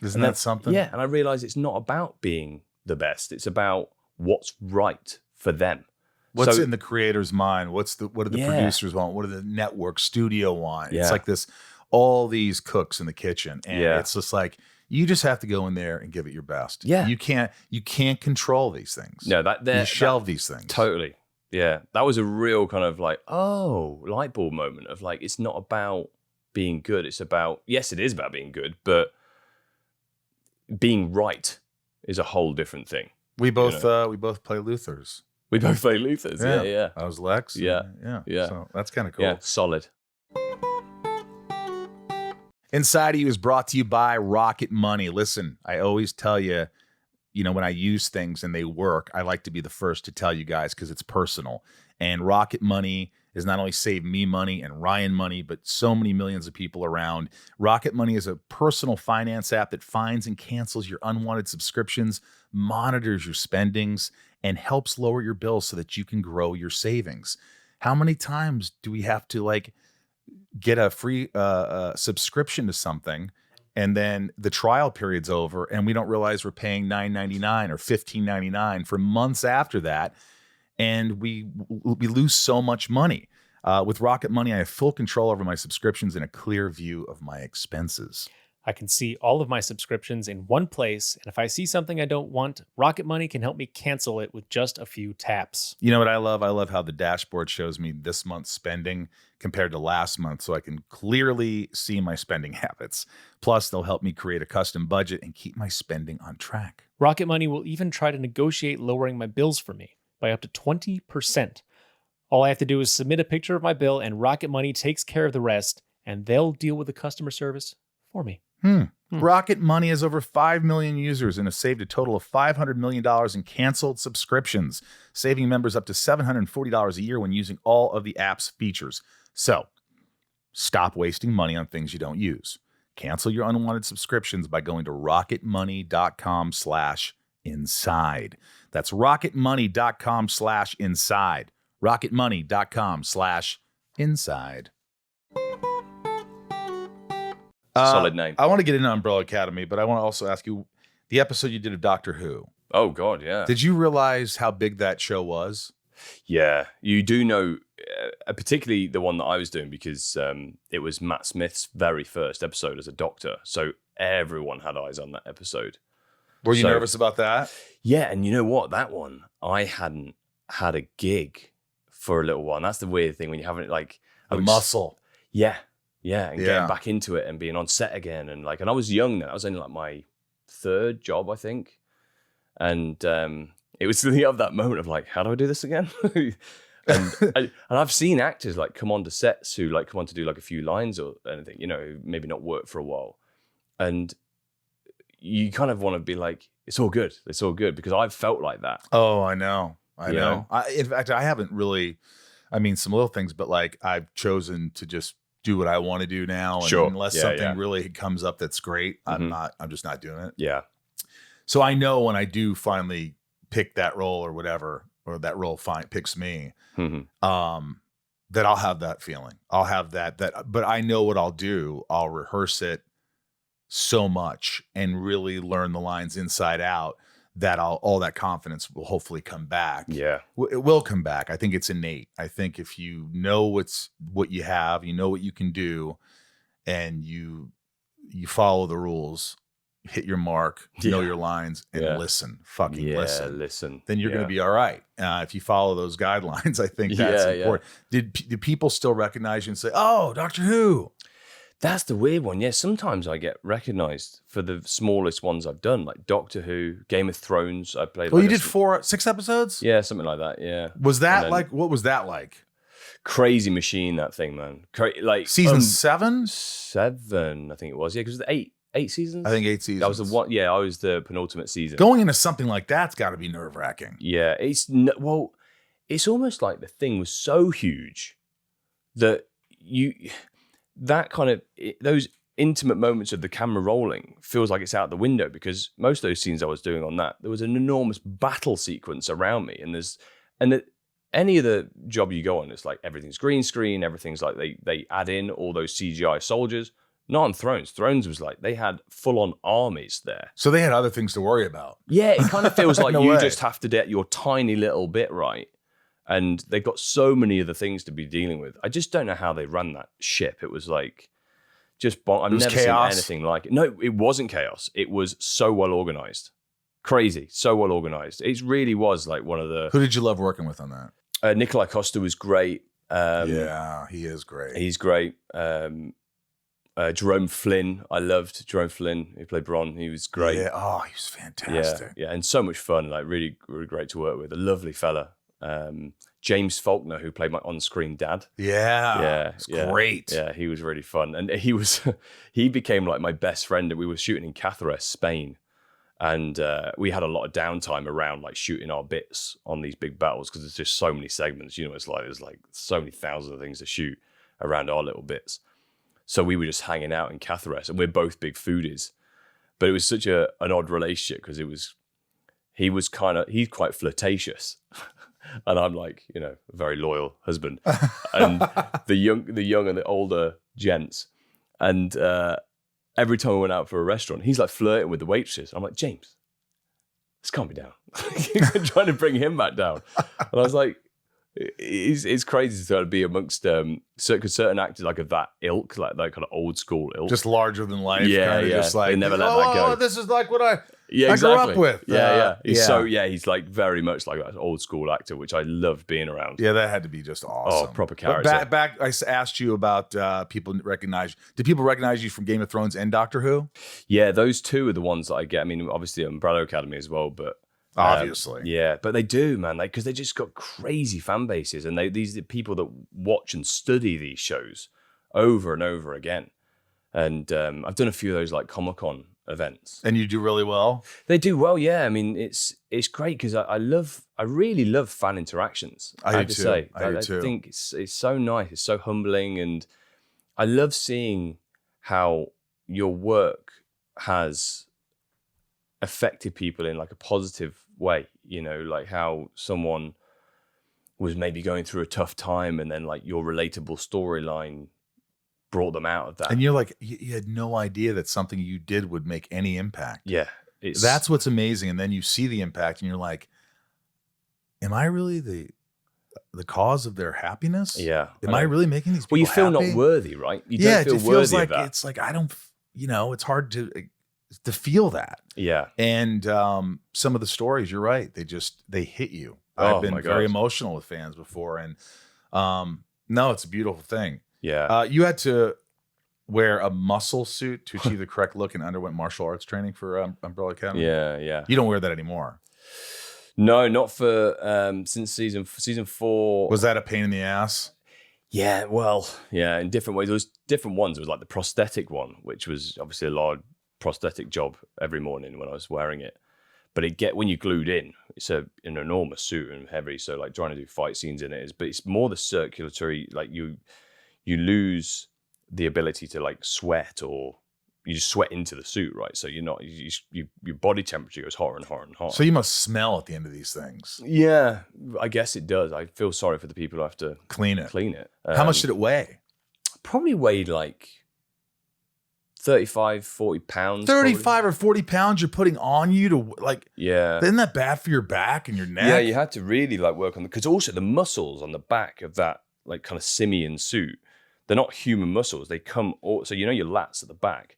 Isn't that something? Yeah, and I realized it's not about being the best. It's about what's right for them. What's in the creator's mind? What do the producers want? What do the network studio want? It's like this, all these cooks in the kitchen. And it's just like, you just have to go in there and give it your best. Yeah. You can't control these things. No, you shelve these things. Totally. Yeah. That was a real kind of like, light bulb moment of like, it's not about being good. It's about, yes, it is about being good, but being right is a whole different thing. We both play Luthers. We both play Luthers. Yeah. I was Lex. Yeah. So that's kind of cool. Yeah, solid. Inside of You is brought to you by Rocket Money. Listen, I always tell you, when I use things and they work, I like to be the first to tell you guys because it's personal. And Rocket Money has not only saved me money and Ryan money, but so many millions of people around. Rocket Money is a personal finance app that finds and cancels your unwanted subscriptions, monitors your spendings, and helps lower your bills so that you can grow your savings. How many times do we have to get a free subscription to something, and then the trial period's over and we don't realize we're paying $9.99 or $15.99 for months after that, and we lose so much money. With Rocket Money, I have full control over my subscriptions and a clear view of my expenses. I can see all of my subscriptions in one place, and if I see something I don't want, Rocket Money can help me cancel it with just a few taps. You know what I love? I love how the dashboard shows me this month's spending compared to last month, so I can clearly see my spending habits. Plus, they'll help me create a custom budget and keep my spending on track. Rocket Money will even try to negotiate lowering my bills for me by up to 20%. All I have to do is submit a picture of my bill, and Rocket Money takes care of the rest, and they'll deal with the customer service for me. Rocket Money has over 5 million users and has saved a total of $500 million in canceled subscriptions, saving members up to $740 a year when using all of the app's features. So, stop wasting money on things you don't use. Cancel your unwanted subscriptions by going to rocketmoney.com/inside. That's rocketmoney.com/inside. rocketmoney.com/inside. Solid name. I want to get into Umbrella Academy, but I want to also ask you, the episode you did of Doctor Who. Oh, God, yeah. Did you realize how big that show was? Yeah, you do know, particularly the one that I was doing, because it was Matt Smith's very first episode as a doctor. So everyone had eyes on that episode. Were you nervous about that? Yeah, and you know what? That one, I hadn't had a gig for a little while. And that's the weird thing when you haven't, muscle. Yeah. Yeah, and getting back into it and being on set again. And I was young then. I was only my 3rd job, I think. And it was really of that moment of how do I do this again? and I've seen actors come on to sets who come on to do a few lines or anything, who maybe not work for a while. And you kind of want to be it's all good. It's all good, because I've felt like that. Oh, I know. I know. In fact, I haven't really, some little things, but I've chosen to just do what I want to do now. And unless something really comes up that's great, I'm just not doing it. Yeah. So I know when I do finally pick that role or whatever, or that role picks me, that I'll have that feeling. I'll have that, but I know what I'll do. I'll rehearse it so much and really learn the lines inside out that all that confidence will hopefully come back. Yeah. It will come back. I think it's innate. I think if you know what you have, you know what you can do, and you follow the rules, hit your mark, know your lines, and listen. Fucking listen. Then you're going to be all right. If you follow those guidelines, I think that's important. Do people still recognize you and say, "Oh, Doctor Who"? That's the weird one. Yeah, sometimes I get recognized for the smallest ones I've done, like Doctor Who, Game of Thrones. I played. Well, you did 6 episodes? Yeah, something like that. Yeah. Was that what was that like? Crazy machine, that thing, man. Like season 7? 7, I think it was. Yeah, because the 8 seasons. I think 8 seasons. That was the one. Yeah, I was the penultimate season. Going into something like that's got to be nerve-wracking. Yeah, it's almost like the thing was so huge that those intimate moments of the camera rolling feels like it's out the window, because most of those scenes I was doing on that, there was an enormous battle sequence around me, and any of the job you go on, it's like everything's green screen, everything's like they add in all those CGI soldiers. Not on Thrones. Thrones was like they had full-on armies there. So they had other things to worry about. Yeah, it kind of feels like No way. just have to get your tiny little bit right. And they've got so many other things to be dealing with. I just don't know how they ran that ship. It was like I've never seen anything like it. No, it wasn't chaos. It was so well organized. Crazy. So well organized. It really was like one of the... Who did you love working with on that? Nikolai Costa was great. Yeah, he is great. He's great. Jerome Flynn. I loved Jerome Flynn. He played Bronn. He was great. Yeah. Oh, he was fantastic. Yeah, and so much fun. Like really, really great to work with. A lovely fella. James Faulkner, who played my on-screen dad. Yeah, it's great. Yeah, he was really fun, and he became like my best friend. And we were shooting in Cáceres, Spain, and we had a lot of downtime around like shooting our bits on these big battles, because there's just so many segments. You know, there's like so many thousands of things to shoot around our little bits. So we were just hanging out in Cáceres, and we're both big foodies. But it was such an odd relationship, because he's quite flirtatious. And I'm like, a very loyal husband. And the young and the older gents. And every time we went out for a restaurant, he's like flirting with the waitresses. I'm like, James, this can't be down. Trying to bring him back down. And I was like, it's crazy to be amongst certain actors like of that ilk, like that kind of old school ilk. Just larger than life. Yeah. Just like, they never let that go. This is like what I exactly. grew up with. He's like very much like that old school actor, which I loved being around. Yeah, that had to be just awesome. Oh, proper character. Back, I asked you about people recognize. Did people recognize you from Game of Thrones and Doctor Who? Yeah, those two are the ones that I get. I mean, obviously Umbrella Academy as well, but obviously, yeah. But they do, man, because they just got crazy fan bases, and these are people that watch and study these shows over and over again. And I've done a few of those like Comic-Con events, and you do really well. They do well, yeah. I mean, it's great because I really love fan interactions. I have to say, I think it's so nice, it's so humbling, and I love seeing how your work has affected people in like a positive way. Like how someone was maybe going through a tough time, and then like your relatable storyline brought them out of that. And you're like, you had no idea that something you did would make any impact. Yeah. That's what's amazing. And then you see the impact and you're like, am I really the cause of their happiness? Yeah. Am I really making these people you feel happy? Not worthy, right? You don't feel it feels worthy like of that. it's like, I don't, it's hard to feel that. Yeah. And some of the stories, you're right. They hit you. I've been very emotional with fans before. And no, it's a beautiful thing. Yeah. You had to wear a muscle suit to achieve the correct look and underwent martial arts training for Umbrella Academy. Yeah. You don't wear that anymore. No, not for since season 4. Was that a pain in the ass? Yeah, well, yeah, in different ways. There was different ones. There was like the prosthetic one, which was obviously a large prosthetic job every morning when I was wearing it. But when you glued in, it's an enormous suit and heavy. So like trying to do fight scenes in it but it's more the circulatory, like you lose the ability to like sweat, or you just sweat into the suit, right? So your body temperature goes hotter and hotter and hotter. So you must smell at the end of these things. Yeah, I guess it does. I feel sorry for the people who have to clean it. How much did it weigh? Probably weighed like 35, 40 pounds. 35 or 40 pounds you're putting on you to like, yeah. Isn't that bad for your back and your neck? Yeah, you had to really like work on because also the muscles on the back of that like kind of simian suit, they're not human muscles. They come, so your lats at the back,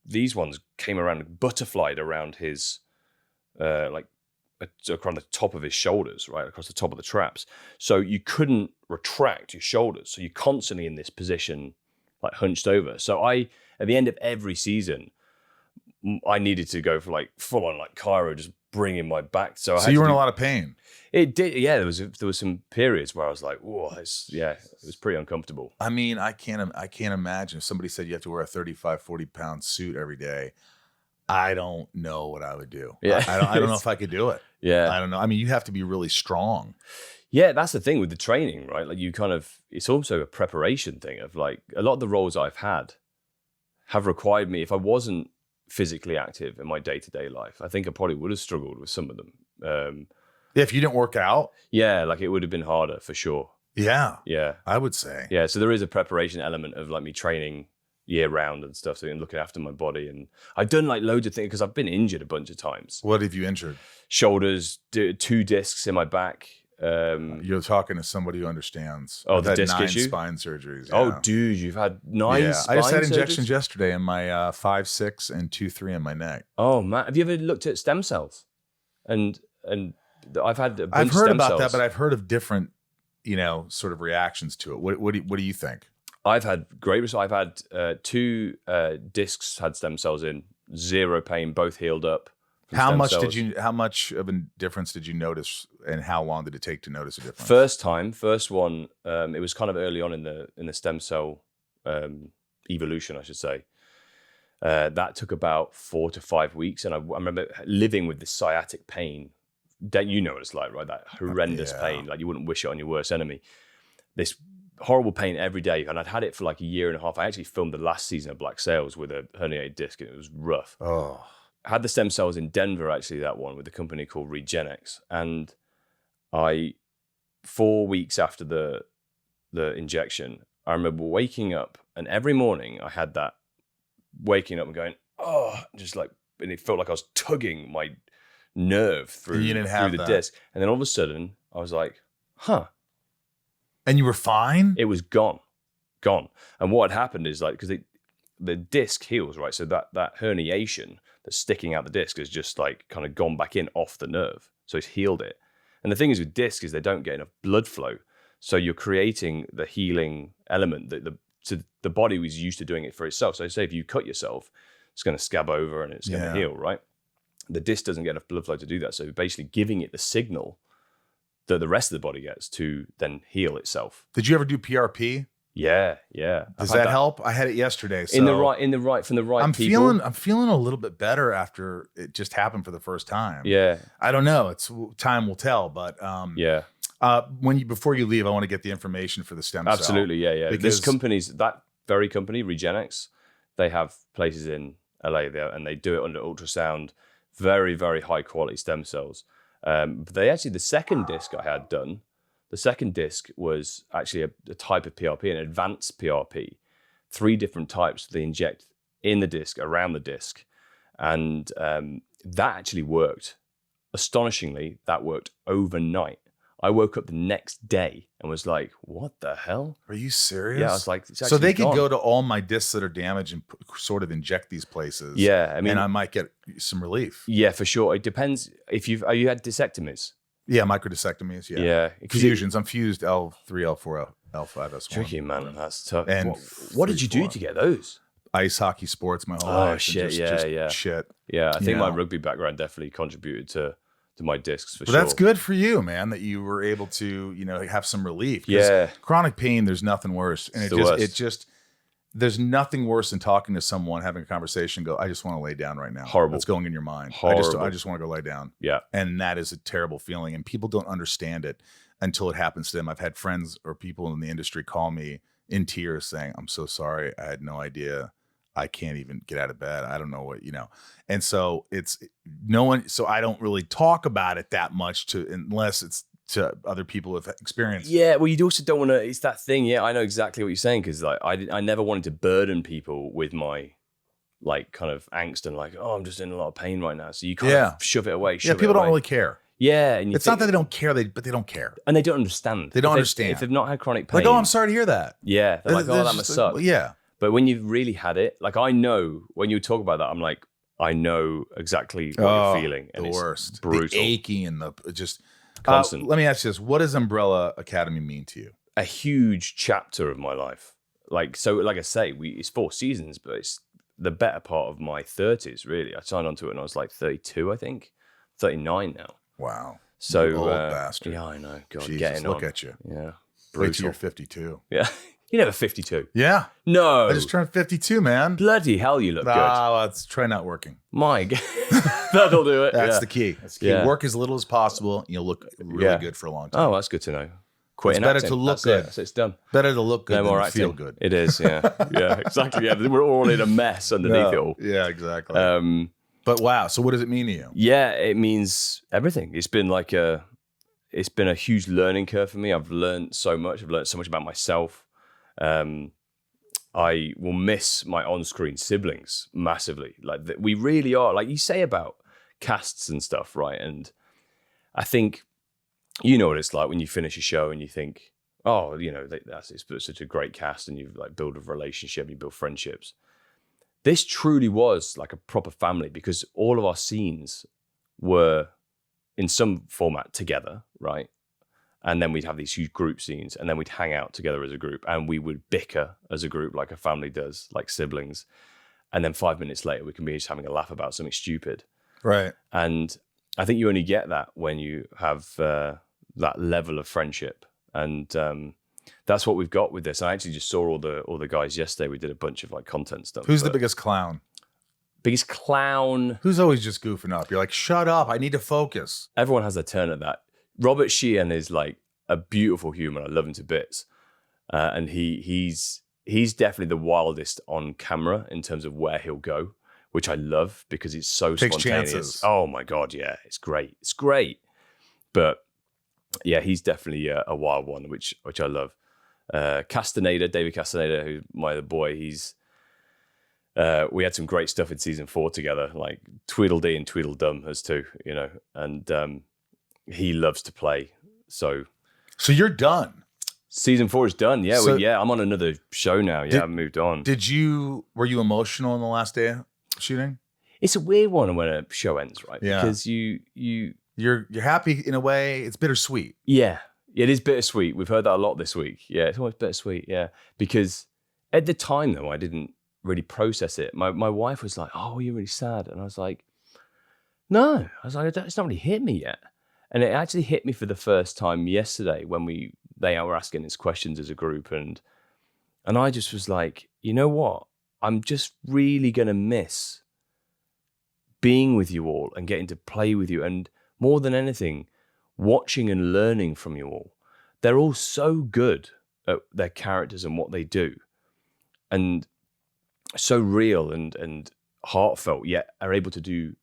these ones came around and butterflied around his, across the top of his shoulders, right? Across the top of the traps. So you couldn't retract your shoulders. So you're constantly in this position, like hunched over. So at the end of every season, I needed to go for like full on like chiro, just bringing my back. So you were in a lot of pain. It did, yeah. There was some periods where I was like, "Whoa, it was pretty uncomfortable." I mean, I can't imagine if somebody said you have to wear a 35, 40-pound suit every day. I don't know what I would do. Yeah, I don't know if I could do it. Yeah, I don't know. I mean, you have to be really strong. Yeah, that's the thing with the training, right? Like it's also a preparation thing of like a lot of the roles I've had have required me, if I wasn't physically active in my day-to-day life, I think I probably would have struggled with some of them. If you didn't work out? Yeah, like it would have been harder for sure. Yeah. Yeah. I would say. Yeah, so there is a preparation element of like me training year round and stuff, so looking after my body. And I've done like loads of things because I've been injured a bunch of times. What have you injured? Shoulders, 2 discs in my back. You're talking to somebody who understands. Oh, I've the had disc 9 issue? spine surgeries. Yeah. Oh, dude, you've had 9 spine I just had surgeries? injections yesterday in my 5, 6, and 2, 3 in my neck. Oh man, have you ever looked at stem cells? And I've had a bunch I've heard of stem about cells. that, but I've heard of different, sort of reactions to it. What do you think? I've had great results. I've had 2 discs had stem cells in, 0 pain, both healed up. How much of a difference did you notice, and how long did it take to notice a difference? First one, it was kind of early on in the stem cell evolution, I should say. That took about 4 to 5 weeks, and I remember living with this sciatic pain. That you know what it's like, right? That horrendous pain, like you wouldn't wish it on your worst enemy. This horrible pain every day, and I'd had it for like a year and a half. I actually filmed the last season of Black Sails with a herniated disc, and it was rough. Oh. I had the stem cells in Denver, actually, that one, with a company called Regenex. And 4 weeks after the injection, I remember waking up, and every morning I had that waking up and going, oh, just like, and it felt like I was tugging my nerve through the disc. And then all of a sudden, I was like, huh. And you were fine? It was gone. And what had happened is like, because the disc heals, right? So that herniation that's sticking out the disc has just like kind of gone back in off the nerve. So it's healed it. And the thing is with disc is they don't get enough blood flow. So you're creating the healing element that the body was used to doing it for itself. So say if you cut yourself, it's going to scab over and it's going to heal, right? The disc doesn't get enough blood flow to do that. So basically giving it the signal that the rest of the body gets to then heal itself. Did you ever do PRP? Yeah. Does that help? I had it yesterday. So from the right I'm people. I'm feeling a little bit better after it just happened for the first time. Yeah. I don't know. Time will tell, but before you leave, I want to get the information for the stem cell. Absolutely, yeah. Because that very company, Regenex, they have places in LA there, and they do it under ultrasound, very, very high quality stem cells. But the second disc I had done, the second disc was actually a type of PRP, an advanced PRP. 3 different types they inject in the disc, around the disc. And that actually worked. Astonishingly, that worked overnight. I woke up the next day and was like, what the hell? Are you serious? Yeah, I was like, so they could go to all my discs that are damaged and sort of inject these places. Yeah, I mean, and I might get some relief. Yeah, for sure. It depends if you had disectomies. Yeah, microdiscectomies. Yeah. Fusions. I'm fused L3, L4, L5, S1. Tricky, man. That's tough. And what did you do to get those? Ice hockey sports my whole life. Oh, shit. Shit. Yeah, I think my rugby background definitely contributed to my discs for sure. But that's good for you, man, that you were able to, have some relief. Yeah. Chronic pain, there's nothing worse. And there's nothing worse than talking to someone, having a conversation, go, I just want to lay down right now. Horrible. That's going in your mind. Horrible. I just want to go lay down. Yeah. And that is a terrible feeling. And people don't understand it until it happens to them. I've had friends or people in the industry call me in tears saying, I'm so sorry. I had no idea. I can't even get out of bed. I don't know what, And so so I don't really talk about it that much unless it's to other people with experience. Yeah, well, you also don't want to, it's that thing. Yeah, I know exactly what you're saying, because like I never wanted to burden people with my like kind of angst and like, oh, I'm just in a lot of pain right now. So you kind of shove it away. People don't really care. Yeah. And it's not that they don't care, but they don't care. And they don't understand. They don't understand. If they've not had chronic pain. Like, oh, I'm sorry to hear that. Yeah. They're like, oh, that must suck. Yeah. But when you've really had it, like I know when you talk about that, I'm like, I know exactly what you're feeling. And the it's worst. Brutal. The aching and the just constant. Let me ask you this. What does Umbrella Academy mean to you? A huge chapter of my life. Like I say, it's 4 seasons, but it's the better part of my 30s, really. I signed onto it when I was like 32, I think. 39 now. Wow. So, you old bastard. Yeah, I know. God, Jesus, getting look on. at you. Yeah. Wait till Brutal. you're 52. Yeah. You're never 52. Yeah. No. I just turned 52, man. Bloody hell, you look good. Let's try not working. My God. That'll do it. That's yeah. the key. That's the key. Yeah. Work as little as possible. You'll look really good for a long time. Oh, that's good to know. Quitting It's better acting. to look That's good. It. It's done. Better to look good No than more to acting. feel good. It is, yeah. Yeah, exactly. Yeah, we're all in a mess underneath it all. Yeah, exactly. But wow, so what does it mean to you? Yeah, it means everything. It's been a huge learning curve for me. I've learned so much. I've learned so much about myself. I will miss my on-screen siblings massively. Like we really are. Like you say about casts and stuff, right? And I think you know what it's like when you finish a show and you think, oh, you know, it's such a great cast, and you like build a relationship, you build friendships. This truly was like a proper family, because all of our scenes were in some format together, right? And then we'd have these huge group scenes, and then we'd hang out together as a group, and we would bicker as a group like a family does, like siblings. And then 5 minutes later, we can be just having a laugh about something stupid. Right. And I think you only get that when you have that level of friendship. And that's what we've got with this. I actually just saw all the guys yesterday. We did a bunch of like content stuff. Who's the biggest clown? Biggest clown? Who's always just goofing up? You're like, shut up, I need to focus. Everyone has a turn at that. Robert Sheehan is like a beautiful human. I love him to bits. And he's definitely the wildest on camera in terms of where he'll go, which I love because it's so Takes spontaneous. chances. Oh my God, yeah, it's great. It's great. But yeah, he's definitely a wild one, which I love. David Castaneda, who's my other boy, we had some great stuff in season 4 together, like Tweedledee and Tweedledum as two, you know, and he loves to play. So you're done. Season 4 is done. Yeah, So- I'm on another show now. Yeah, I've moved on. Were you emotional in the last day of shooting? It's a weird one when a show ends, right? Yeah. Because You're happy in a way. It's bittersweet. yeah, it is bittersweet. We've heard that a lot this week. Yeah, it's always bittersweet. Yeah, because at the time though, I didn't really process it. My wife was like, "Oh, you're really sad," and I was like, "No," I was like, "It's not really hit me yet." And it actually hit me for the first time yesterday when they were asking us questions as a group, and I just was like, you know what? I'm just really gonna miss being with you all and getting to play with you, and more than anything, watching and learning from you all. They're all so good at their characters and what they do, and so real and heartfelt, yet are able to do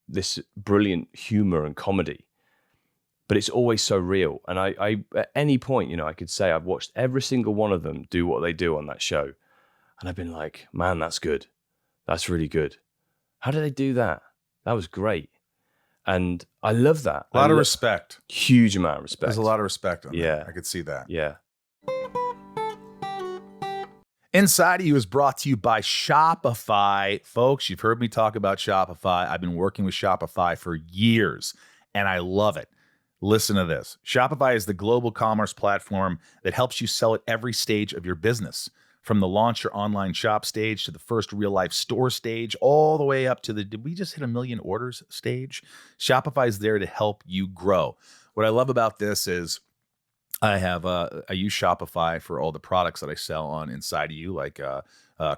this brilliant humor and comedy. But it's always so real. And I at any point, you know, I could say I've watched every single one of them do what they do on that show. And I've been like, man, that's good. That's really good. How did they do that? That was great. And I love that. A lot of respect. Huge amount of respect. There's a lot of respect on that. Yeah. I could see that. Yeah. Inside of You is brought to you by Shopify. Folks, you've heard me talk about Shopify. I've been working with Shopify for years, and I love it. Listen to this. Shopify is the global commerce platform that helps you sell at every stage of your business. From the launch your online shop stage to the first real-life store stage, all the way up to the, did we just hit 1 million orders stage? Shopify is there to help you grow. What I love about this is I use Shopify for all the products that I sell on Inside of You, like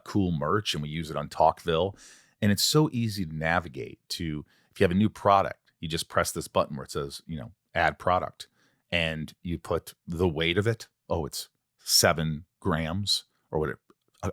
cool merch, and we use it on Talkville. And it's so easy to navigate to, if you have a new product, you just press this button where it says, you know, add product, and you put the weight of it. Oh, it's 7 grams or what,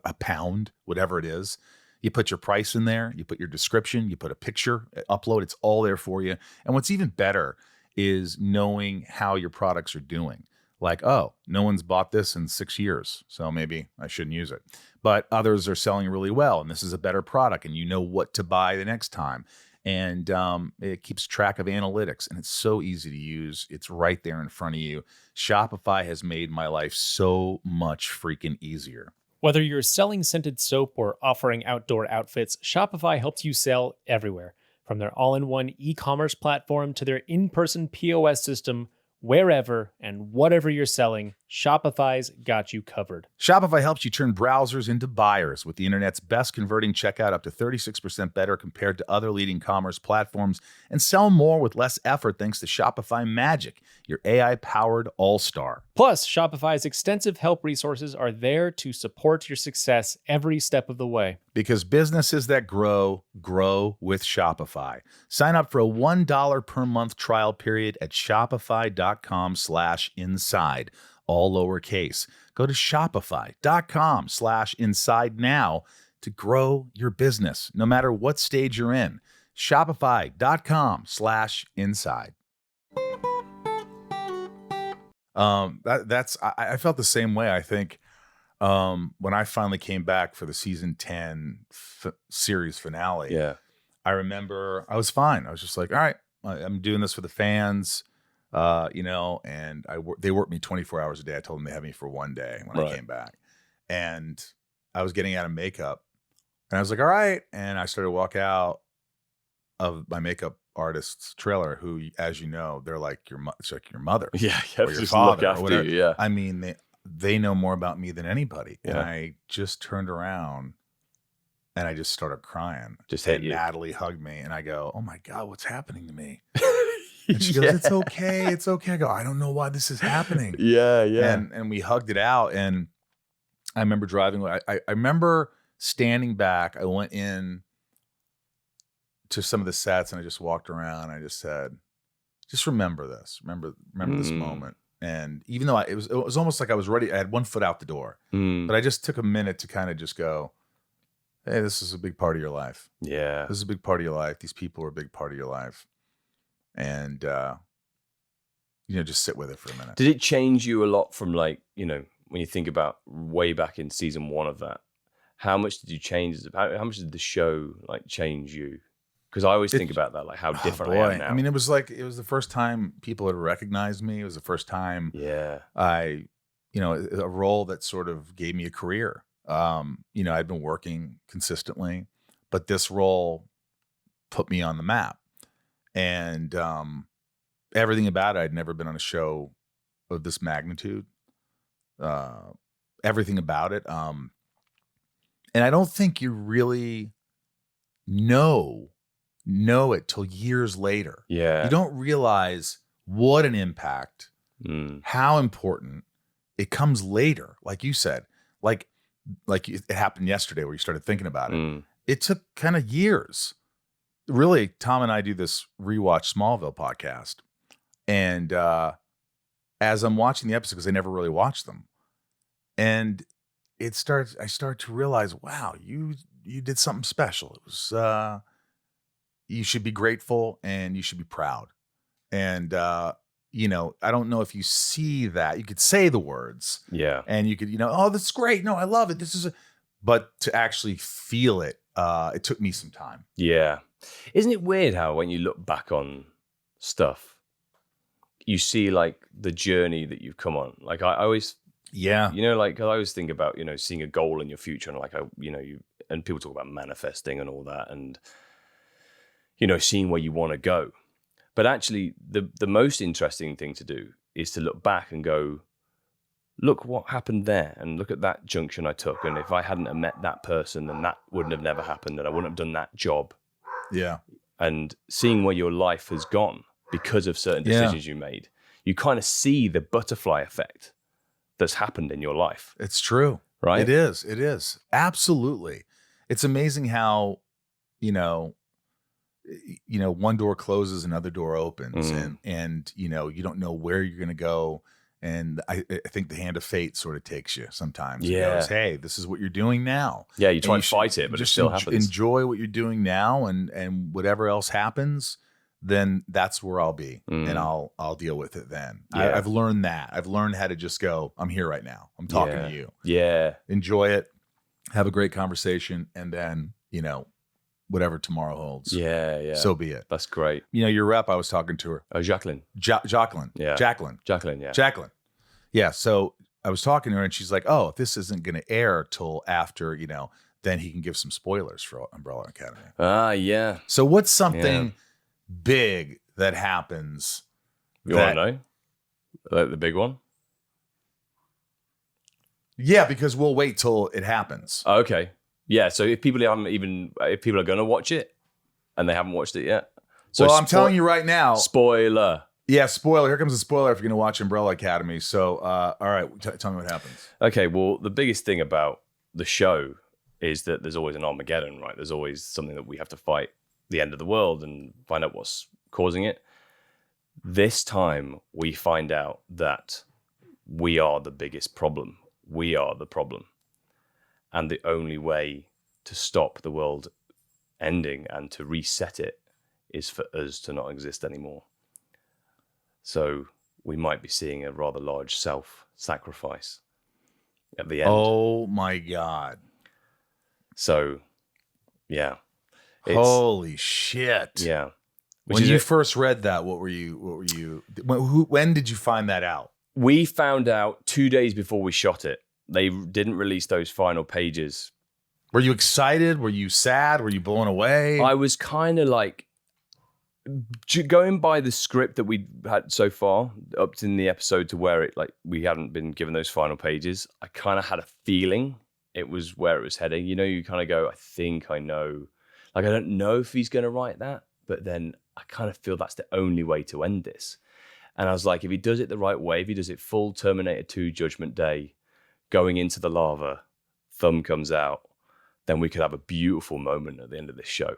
a pound, whatever it is. You put your price in there, you put your description, you put a picture, upload, it's all there for you. And what's even better is knowing how your products are doing. Like, oh, no one's bought this in 6 years, so maybe I shouldn't use it. But others are selling really well, and this is a better product, and you know what to buy the next time. And it keeps track of analytics, and it's so easy to use. It's right there in front of you. Shopify has made my life so much freaking easier. Whether you're selling scented soap or offering outdoor outfits, Shopify helps you sell everywhere. From their all-in-one e-commerce platform to their in-person POS system, wherever and whatever you're selling, Shopify's got you covered. Shopify helps you turn browsers into buyers with the internet's best converting checkout up to 36% better compared to other leading commerce platforms, and sell more with less effort thanks to Shopify Magic, your AI-powered all-star. Plus, Shopify's extensive help resources are there to support your success every step of the way. Because businesses that grow, grow with Shopify. Sign up for a $1 per month trial period at shopify.com/inside. All lowercase. Go to shopify.com/inside now to grow your business, no matter what stage you're in. Shopify.com/inside. I felt the same way. I think when I finally came back for the season 10 series finale, I remember I was fine. I was just like, all right, I'm doing this for the fans. And they worked me 24 hours a day. I told them they had me for one day when I came back, and I was getting out of makeup, and I was like, all right. And I started to walk out of my makeup artist's trailer, who, as you know, they're like it's like your mother, or your father, look after you. Yeah. I mean, they know more about me than anybody. Yeah. And I just turned around and I just started crying. Just hit you. Natalie hugged me, and I go, oh my God, what's happening to me? And she goes, it's okay. It's okay. I go, I don't know why this is happening. Yeah. And we hugged it out. And I remember driving. I remember standing back. I went in to some of the sets, and I just walked around. I just said, just remember this. Remember this moment. And even though it was almost like I was ready. I had one foot out the door. But I just took a minute to kind of just go, hey, this is a big part of your life. Yeah. This is a big part of your life. These people are a big part of your life. And, just sit with it for a minute. Did it change you a lot from when you think about way back in season 1 of that, how much did you change? How much did the show change you? Because I always think about that, how different I am now. I mean, it was the first time people had recognized me. It was the first time a role that sort of gave me a career. I'd been working consistently, but this role put me on the map. And everything about it, I'd never been on a show of this magnitude. Everything about it. And I don't think you really know it till years later. Yeah. You don't realize what an impact, how important it comes later. Like you said, like it happened yesterday where you started thinking about it. It took kind of years. Really, Tom and I do this rewatch Smallville podcast, and as I'm watching the episode, because I never really watched them, and I start to realize, wow, you did something special. It was you should be grateful and you should be proud. And I don't know if you see that. You could say the words, and you could, oh, that's great. No, I love it. But to actually feel it, it took me some time. Yeah. Isn't it weird how when you look back on stuff, you see the journey that you've come on? I always, I always think about, seeing a goal in your future, and and people talk about manifesting and all that, and, seeing where you want to go. But actually the most interesting thing to do is to look back and go, look what happened there, and look at that junction I took. And if I hadn't have met that person, then that wouldn't have never happened, and I wouldn't have done that job. Yeah. And seeing where your life has gone because of certain decisions you made, you kind of see the butterfly effect that's happened in your life. It's true. Right? It is. Absolutely. It's amazing how, one door closes, another door opens, and you don't know where you're going to go. And I think the hand of fate sort of takes you sometimes. It goes, hey, this is what you're doing now. Yeah, you try and fight it, but it still happens. Enjoy what you're doing now, and whatever else happens, then that's where I'll be, and I'll deal with it then. Yeah. I've learned that. I've learned how to just go, I'm here right now. I'm talking to you. Yeah. Enjoy it. Have a great conversation, and then, whatever tomorrow holds. Yeah. So be it. That's great. Your rep, I was talking to her. Oh, Jacqueline. Jacqueline. Yeah. Jacqueline. Yeah. Jacqueline. Yeah. So I was talking to her, and she's like, oh, this isn't going to air till after, then he can give some spoilers for Umbrella Academy. Yeah. So what's something big that happens? You want to know? The big one? Yeah, because we'll wait till it happens. Okay. Yeah. So if people are going to watch it and they haven't watched it yet. So I'm telling you right now. Spoiler. Yeah, spoiler. Here comes a spoiler if you're going to watch Umbrella Academy. So, all right, tell me what happens. Okay. Well, the biggest thing about the show is that there's always an Armageddon, right? There's always something that we have to fight, the end of the world, and find out what's causing it. This time we find out that we are the biggest problem. We are the problem. And the only way to stop the world ending and to reset it is for us to not exist anymore. So we might be seeing a rather large self-sacrifice at the end. Oh my God. So, yeah. Holy shit. Yeah. When you first read that, what were you, when did you find that out? We found out 2 days before we shot it. They didn't release those final pages. Were you excited? Were you sad? Were you blown away? I was kind of like, going by the script that we had so far, up to in the episode to where it, like, we hadn't been given those final pages, I kind of had a feeling it was where it was heading. You know, you kind of go, I think I know. Like, I don't know if he's going to write that, but then I kind of feel that's the only way to end this. And I was like, if he does it the right way, if he does it full Terminator 2 Judgment Day, going into the lava, thumb comes out, then we could have a beautiful moment at the end of this show.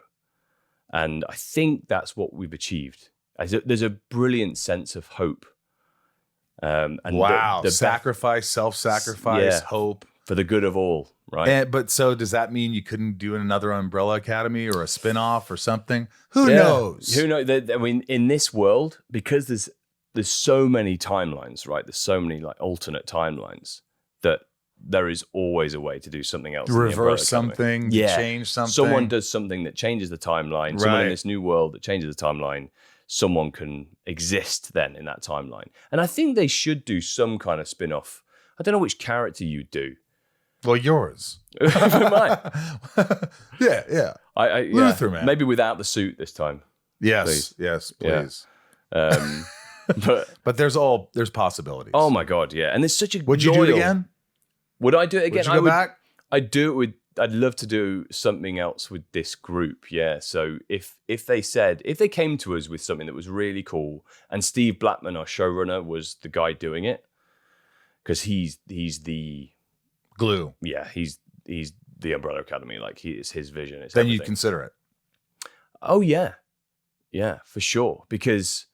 And I think that's what we've achieved. There's a brilliant sense of hope. And wow, the sacrifice, self-sacrifice, hope. For the good of all, right? But so does that mean you couldn't do another Umbrella Academy or a spinoff or something? Who knows? Who knows? I mean, in this world, because there's so many timelines, right? There's so many like alternate timelines that there is always a way to do something else. Reverse something, change something. Someone does something that changes the timeline. Right. Someone in this new world that changes the timeline. Someone can exist then in that timeline. And I think they should do some kind of spin-off. I don't know which character you do. Well, yours. Mine. Yeah. Luther, man. Maybe without the suit this time. Yes, please. Yeah. But there's possibilities. Oh my God, yeah. And there's such a Would you do it again? Would I do it again? Would you go back? I'd love to do something else with this group. Yeah. So if they came to us with something that was really cool, and Steve Blackman, our showrunner, was the guy doing it, because he's the glue. Yeah, he's the Umbrella Academy. Like, it's his vision. It's then everything. You'd consider it. Oh yeah, for sure. Because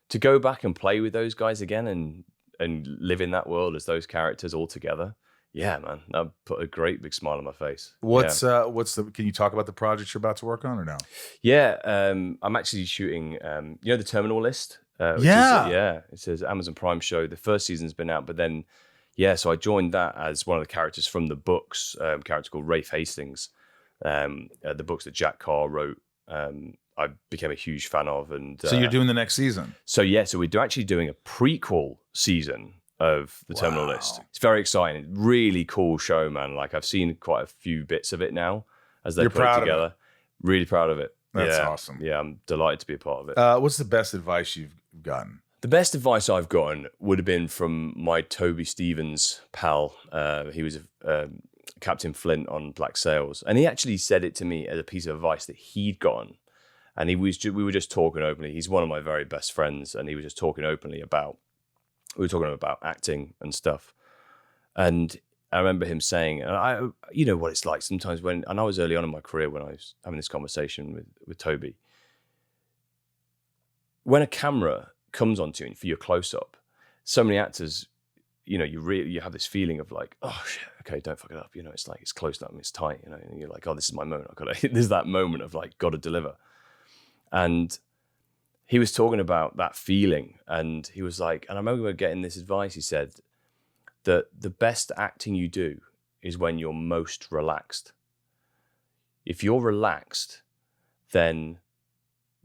to go back and play with those guys again and live in that world as those characters all together. Yeah, man, that put a great big smile on my face. Can you talk about the project you're about to work on or no? Yeah, I'm actually shooting, the Terminal List? It says Amazon Prime show. The first season's been out, but then, so I joined that as one of the characters from the books, a character called Rafe Hastings, the books that Jack Carr wrote. I became a huge fan of. And so you're doing the next season? So we're actually doing a prequel season of the Terminal List. It's very exciting. Really cool show, man. Like, I've seen quite a few bits of it now as they put it together. Really proud of it. That's awesome. Yeah, I'm delighted to be a part of it. What's the best advice you've gotten? The best advice I've gotten would have been from my Toby Stevens pal. He was Captain Flint on Black Sails, and he actually said it to me as a piece of advice that he'd gotten. And we were just talking openly. He's one of my very best friends, and he was just talking openly about. We were talking about acting and stuff, and I remember him saying, and you know what it's like sometimes and I was early on in my career when I was having this conversation with Toby. When a camera comes onto you for your close up, so many actors, you have this feeling of like, oh shit, okay, don't fuck it up. It's like, it's close up and it's tight, and you're like, oh, this is my moment. There's that moment of like, got to deliver. And he was talking about that feeling, and he was like, and I remember getting this advice. He said that the best acting you do is when you're most relaxed. If you're relaxed, then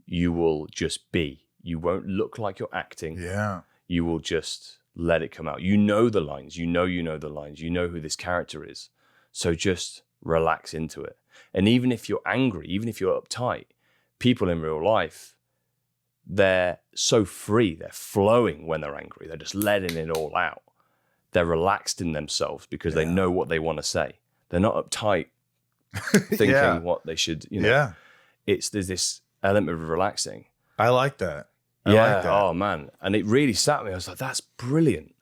you will just be. You won't look like you're acting. Yeah. You will just let it come out. You know the lines. You know the lines. You know who this character is. So just relax into it. And even if you're angry, even if you're uptight, people in real life, they're so free. They're flowing when they're angry. They're just letting it all out. they're relaxed in themselves because they know what they want to say. They're not uptight thinking what they should, there's this element of relaxing. I like that. Oh man. And it really sat with me. I was like, that's brilliant.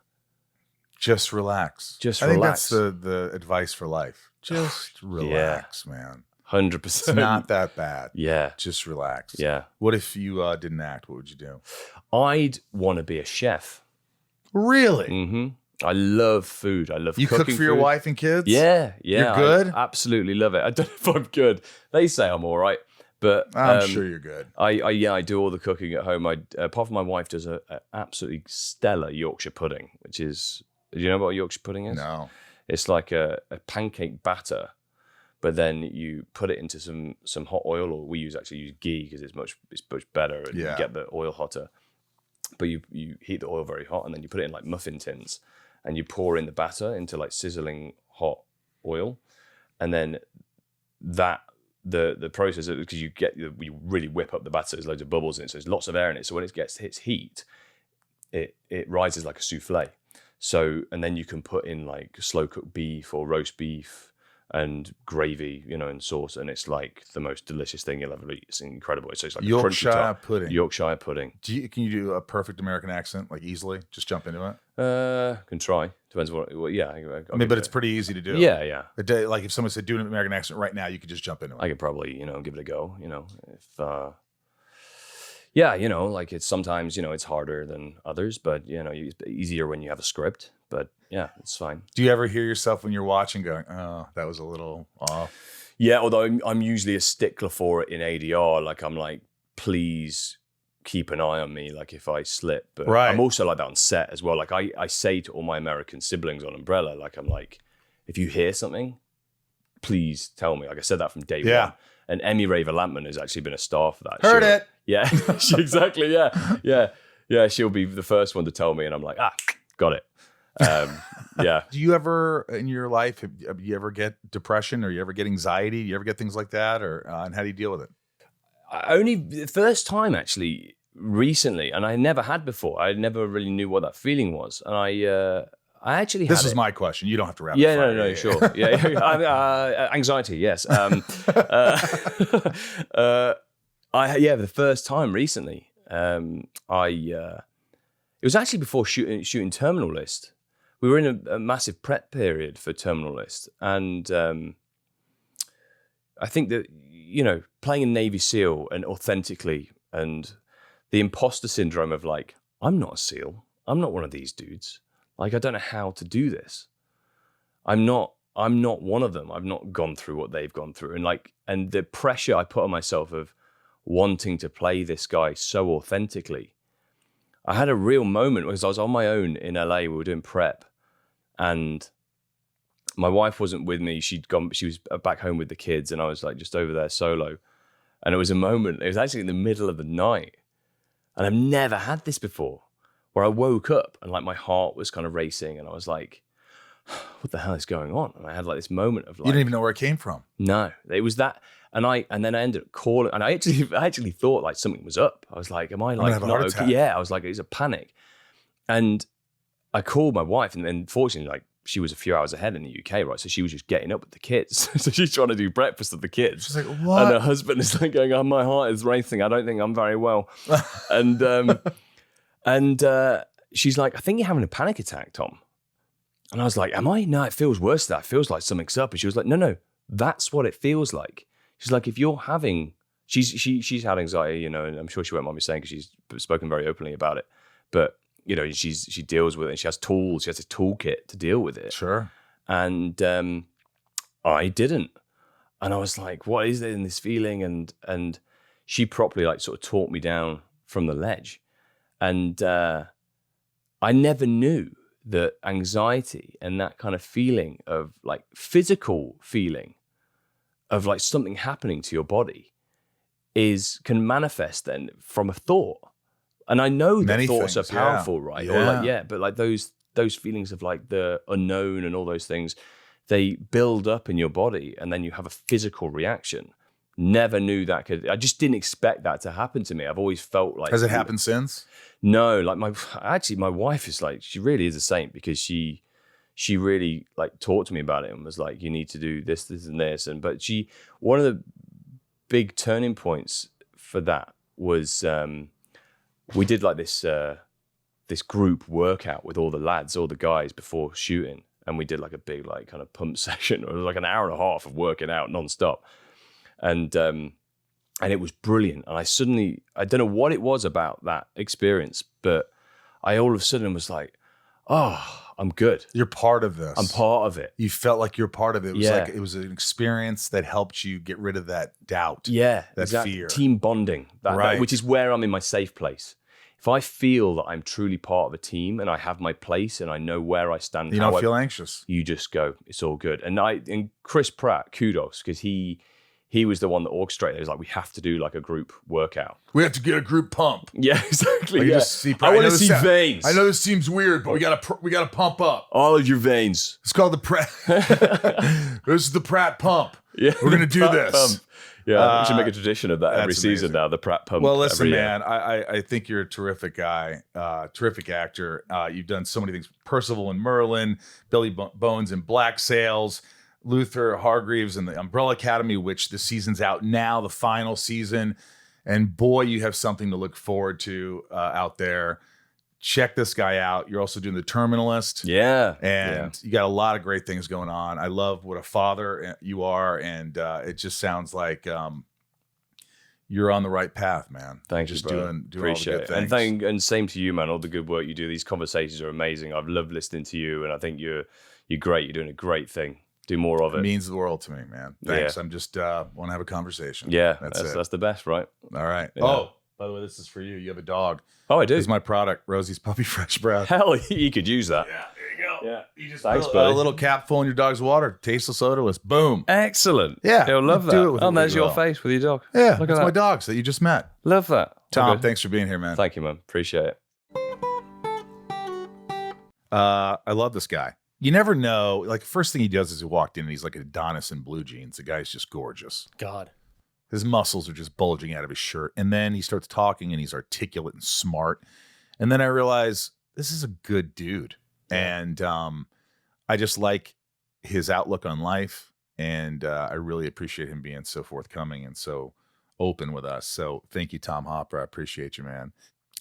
Just relax. I think that's the advice for life. Just relax, man. 100%. It's not that bad. Yeah. Just relax. Yeah. What if you didn't act? What would you do? I'd want to be a chef. Really? Mm-hmm. I love food. I love you cooking. You cook for your wife and kids? Yeah. You're good? I absolutely love it. I don't know if I'm good. They say I'm all right, but I'm sure you're good. I do all the cooking at home. Apart from my wife does a absolutely stellar Yorkshire pudding, which is, do you know what a Yorkshire pudding is? No. It's like a pancake batter, but then you put it into some hot oil, or we use ghee because it's much better and you get the oil hotter. But you heat the oil very hot and then you put it in like muffin tins and you pour in the batter into like sizzling hot oil, and then the process, because you really whip up the batter, there's loads of bubbles in it, so there's lots of air in it. So when it hits heat, it rises like a souffle. So, and then you can put in like slow cooked beef or roast beef and gravy, and sauce, and it's like the most delicious thing you'll ever eat. It's incredible. So it's like Yorkshire pudding. Yorkshire pudding. Can you do a perfect American accent, like easily? Just jump into it. Can try. Depends what. But it's pretty easy to do. Yeah. Like if someone said do an American accent right now, you could just jump into it. I could probably give it a go. If like it's sometimes it's harder than others, but it's easier when you have a script. But yeah, it's fine. Do you ever hear yourself when you're watching going, "Oh, that was a little off"? Yeah, although I'm usually a stickler for it in ADR. Like I'm like, please keep an eye on me. Like if I slip, but I'm also like that on set as well. Like I say to all my American siblings on Umbrella, like I'm like, if you hear something, please tell me. Like I said that from day one. And Emmy Raver Lampman has actually been a star for that. Heard it. Yeah, exactly. Yeah. She'll be the first one to tell me, and I'm like, got it. Yeah. Do you ever in your life, have you ever get depression, or you ever get anxiety? You ever get things like that, or and how do you deal with it? Only the first time actually recently, and I never had before. I never really knew what that feeling was, and I actually had this is my question. You don't have to wrap. Yeah, no, sure. Yeah, anxiety. Yes. The first time recently, it was actually before shooting Terminal List. We were in a massive prep period for Terminal List, and I think that playing a Navy SEAL and authentically, and the imposter syndrome of like, I'm not a SEAL, I'm not one of these dudes. Like I don't know how to do this. I'm not one of them. I've not gone through what they've gone through, and the pressure I put on myself of wanting to play this guy so authentically. I had a real moment because I was on my own in LA. We were doing prep, and my wife wasn't with me. She was back home with the kids, and I was like just over there solo. And it was a moment. It was actually in the middle of the night, and I've never had this before, where I woke up and like my heart was kind of racing, and I was like, "What the hell is going on?" And I had like this moment of like, you didn't even know where it came from. No, it was that. And then I ended up calling, and I actually thought like something was up. I was like, "Am I like not okay?" Yeah, I was like, it's a panic. And I called my wife, and then fortunately, like she was a few hours ahead in the UK, right? So she was just getting up with the kids. So she's trying to do breakfast with the kids. She's like, "What?" And her husband is like going, "Oh, my heart is racing. I don't think I'm very well." and she's like, "I think you're having a panic attack, Tom." And I was like, "Am I?" "No, it feels worse than that. It feels like something's up." And she was like, "No, that's what it feels like." She's like, if you're having, she's had anxiety, and I'm sure she won't mind me saying because she's spoken very openly about it. But she deals with it. And she has tools. She has a toolkit to deal with it. Sure. And I didn't. And I was like, what is it in this feeling? And she properly like sort of talked me down from the ledge. And I never knew that anxiety and that kind of feeling of like physical feeling of like something happening to your body can manifest then from a thought. And I know that thoughts are powerful, right? Yeah. Or like, but like those feelings of like the unknown and all those things, they build up in your body, and then you have a physical reaction. Never knew that I just didn't expect that to happen to me. I've always felt like. Has it happened since? No, like my wife is like, she really is a saint, because she she really like talked to me about it and was like, you need to do this, this, and this. But one of the big turning points for that was we did like this group workout with all the lads, all the guys before shooting, and we did like a big like kind of pump session. It was like an hour and a half of working out nonstop, and it was brilliant. And I don't know what it was about that experience, but I all of a sudden was like, oh, I'm good. You're part of this. I'm part of it. You felt like you're part of it. It was Yeah. like it was an experience that helped you get rid of that doubt. Yeah, that exactly. fear. Team bonding, Right. which is where I'm in my safe place. If I feel that I'm truly part of a team and I have my place and I know where I stand, You don't feel anxious. You just go, it's all good. And Chris Pratt, kudos, because he was the one that orchestrated it. He was like, we have to do like a group workout. We have to get a group pump. Yeah, exactly. Like, Yeah. just see- I want to see veins. I know this seems weird, but we gotta pump up. All of your veins. It's called the Pratt. This is the Pratt pump. Yeah, We're gonna the do Pratt this. Pump. Yeah, we should make a tradition of that every that's season amazing. now. The Pratt pump. Well, listen, every year. man, I think you're a terrific guy, terrific actor. You've done so many things. Percival and Merlin, Billy Bones and Black Sails, Luther Hargreaves and the Umbrella Academy, which the season's out now, the final season. And boy, you have something to look forward to out there. Check this guy out. You're also doing The Terminalist. Yeah, And you got a lot of great things going on. I love what a father you are. And it just sounds like you're on the right path, man. Thank just you, brother. doing Appreciate all the good it. things. And same to you, man. All the good work you do. These conversations are amazing. I've loved listening to you, and I think you're great. You're doing a great thing. Do more of it. It means the world to me, man. Thanks. Yeah. I'm just want to have a conversation. Yeah, That's that's the best, right? All right. Yeah. Oh, by the way, this is for you. You have a dog. Oh, I do. This is my product, Rosie's Puppy Fresh Breath. Hell, you could use that. Yeah, there you go. Yeah. You just Thanks, put buddy. a little cap full in your dog's water, tasteless, odorless. Boom. Excellent. Yeah, He'll love do that. it with Oh, it there's really your well. face with your dog. Yeah, Look at that's that. my dogs that you just met. Love that. Tom, Okay. thanks for being here, man. Thank you, man. Appreciate it. I love this guy. You never know. Like, first thing he does is he walked in and he's like Adonis in blue jeans. The guy's just gorgeous. God. His muscles are just bulging out of his shirt. And then he starts talking and he's articulate and smart. And then I realize this is a good dude. And I just like his outlook on life. And I really appreciate him being so forthcoming and so open with us. So thank you, Tom Hopper. I appreciate you, man.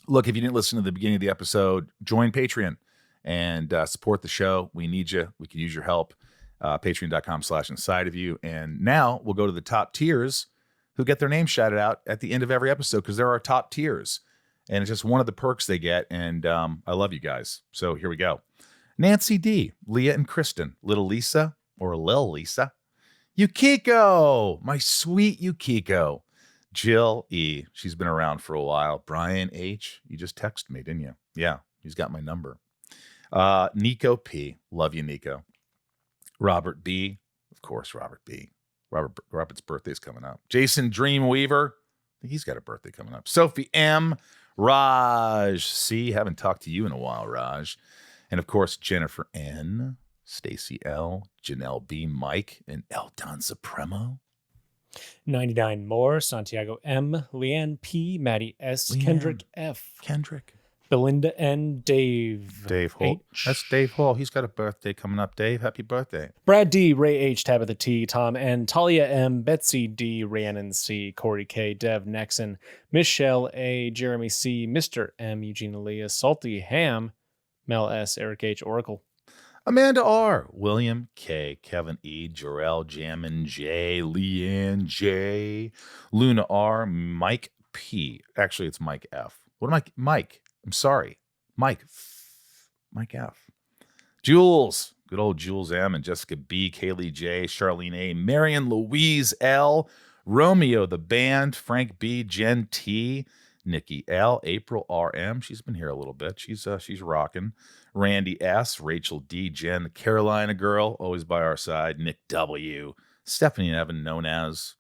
Look, if you didn't listen to the beginning of the episode, join Patreon and support the show. We need you. We could use your help. Patreon.com/inside of you. And now we'll go to the top tiers who get their name shouted out at the end of every episode because there are top tiers. And it's just one of the perks they get. And I love you guys. So here we go. Nancy D, Leah and Kristin, Little Lisa or Lil Lisa, Yukiko, my sweet Yukiko, Jill E, she's been around for a while, Brian H, you just texted me, didn't you? Yeah, he's got my number. Niko P, love you, Niko. Robert B, of course, Robert B. Robert's birthday's coming up. Jason Dreamweaver, I think he's got a birthday coming up. Sophie M, Raj C, haven't talked to you in a while, Raj. And of course, Jennifer N, Stacey L, Janelle B, Mike, and El Don Supremo. 99 more. Santiago M, Leanne P, Maddie S, Leanne. Kendrick F, Kendrick. Belinda N, Dave. Dave Hall. H. That's Dave Hall. He's got a birthday coming up. Dave, happy birthday. Brad D, Ray H, Tabitha T, Tom N, Talia M, Betsy D, Rhiannon C, Corey K, Dev Nexon, Michelle A, Jeremy C, Mr. M, Eugene Elias, Salty Ham, Mel S, Eric H, Oracle. Amanda R, William K, Kevin E, Jarrell, Jammin J, Leanne J, Luna R, Mike P. Actually, it's Mike F. What am I? Mike. I'm sorry. Mike F. Jules. Good old Jules M and Jessica B, Kaylee J, Charlene A, Marion Louise L, Romeo the Band, Frank B, Jen T, Nikki L, April RM. She's been here a little bit. She's rocking. Randy S, Rachel D, Jen, the Carolina girl, always by our side. Nick W, Stephanie and Evan, known as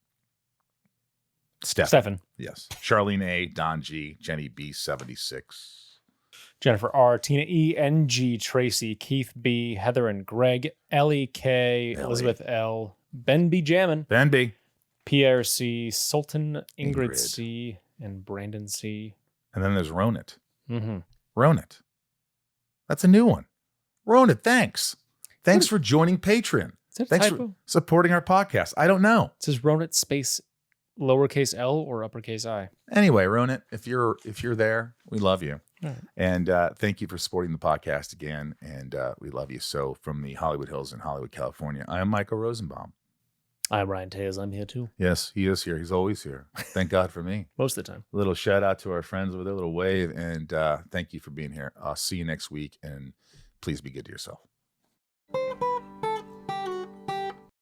Stefan. Yes. Charlene A, Don G, Jenny B, 76. Jennifer R, Tina E, NG, Tracy, Keith B, Heather and Greg, Ellie K, Elizabeth L, Ben B. Jammin, Ben B. Pierre C, Sultan, Ingrid Ingrid. C, and Brandon C. And then there's Ronit. Mm-hmm. Ronit. That's a new one. Ronit, thanks. Thanks for joining Patreon. Is that a Thanks typo? for supporting our podcast. I don't know. It says Ronit space lowercase L or uppercase I. Anyway, Ronit, if you're there, we love you. Right. And thank you for supporting the podcast again. And we love you. So from the Hollywood Hills in Hollywood, California, I am Michael Rosenbaum. I'm Ryan Tejas. I'm here too. Yes, he is here. He's always here. Thank God for me. Most of the time. A little shout out to our friends with a little wave. And thank you for being here. I'll see you next week. And please be good to yourself.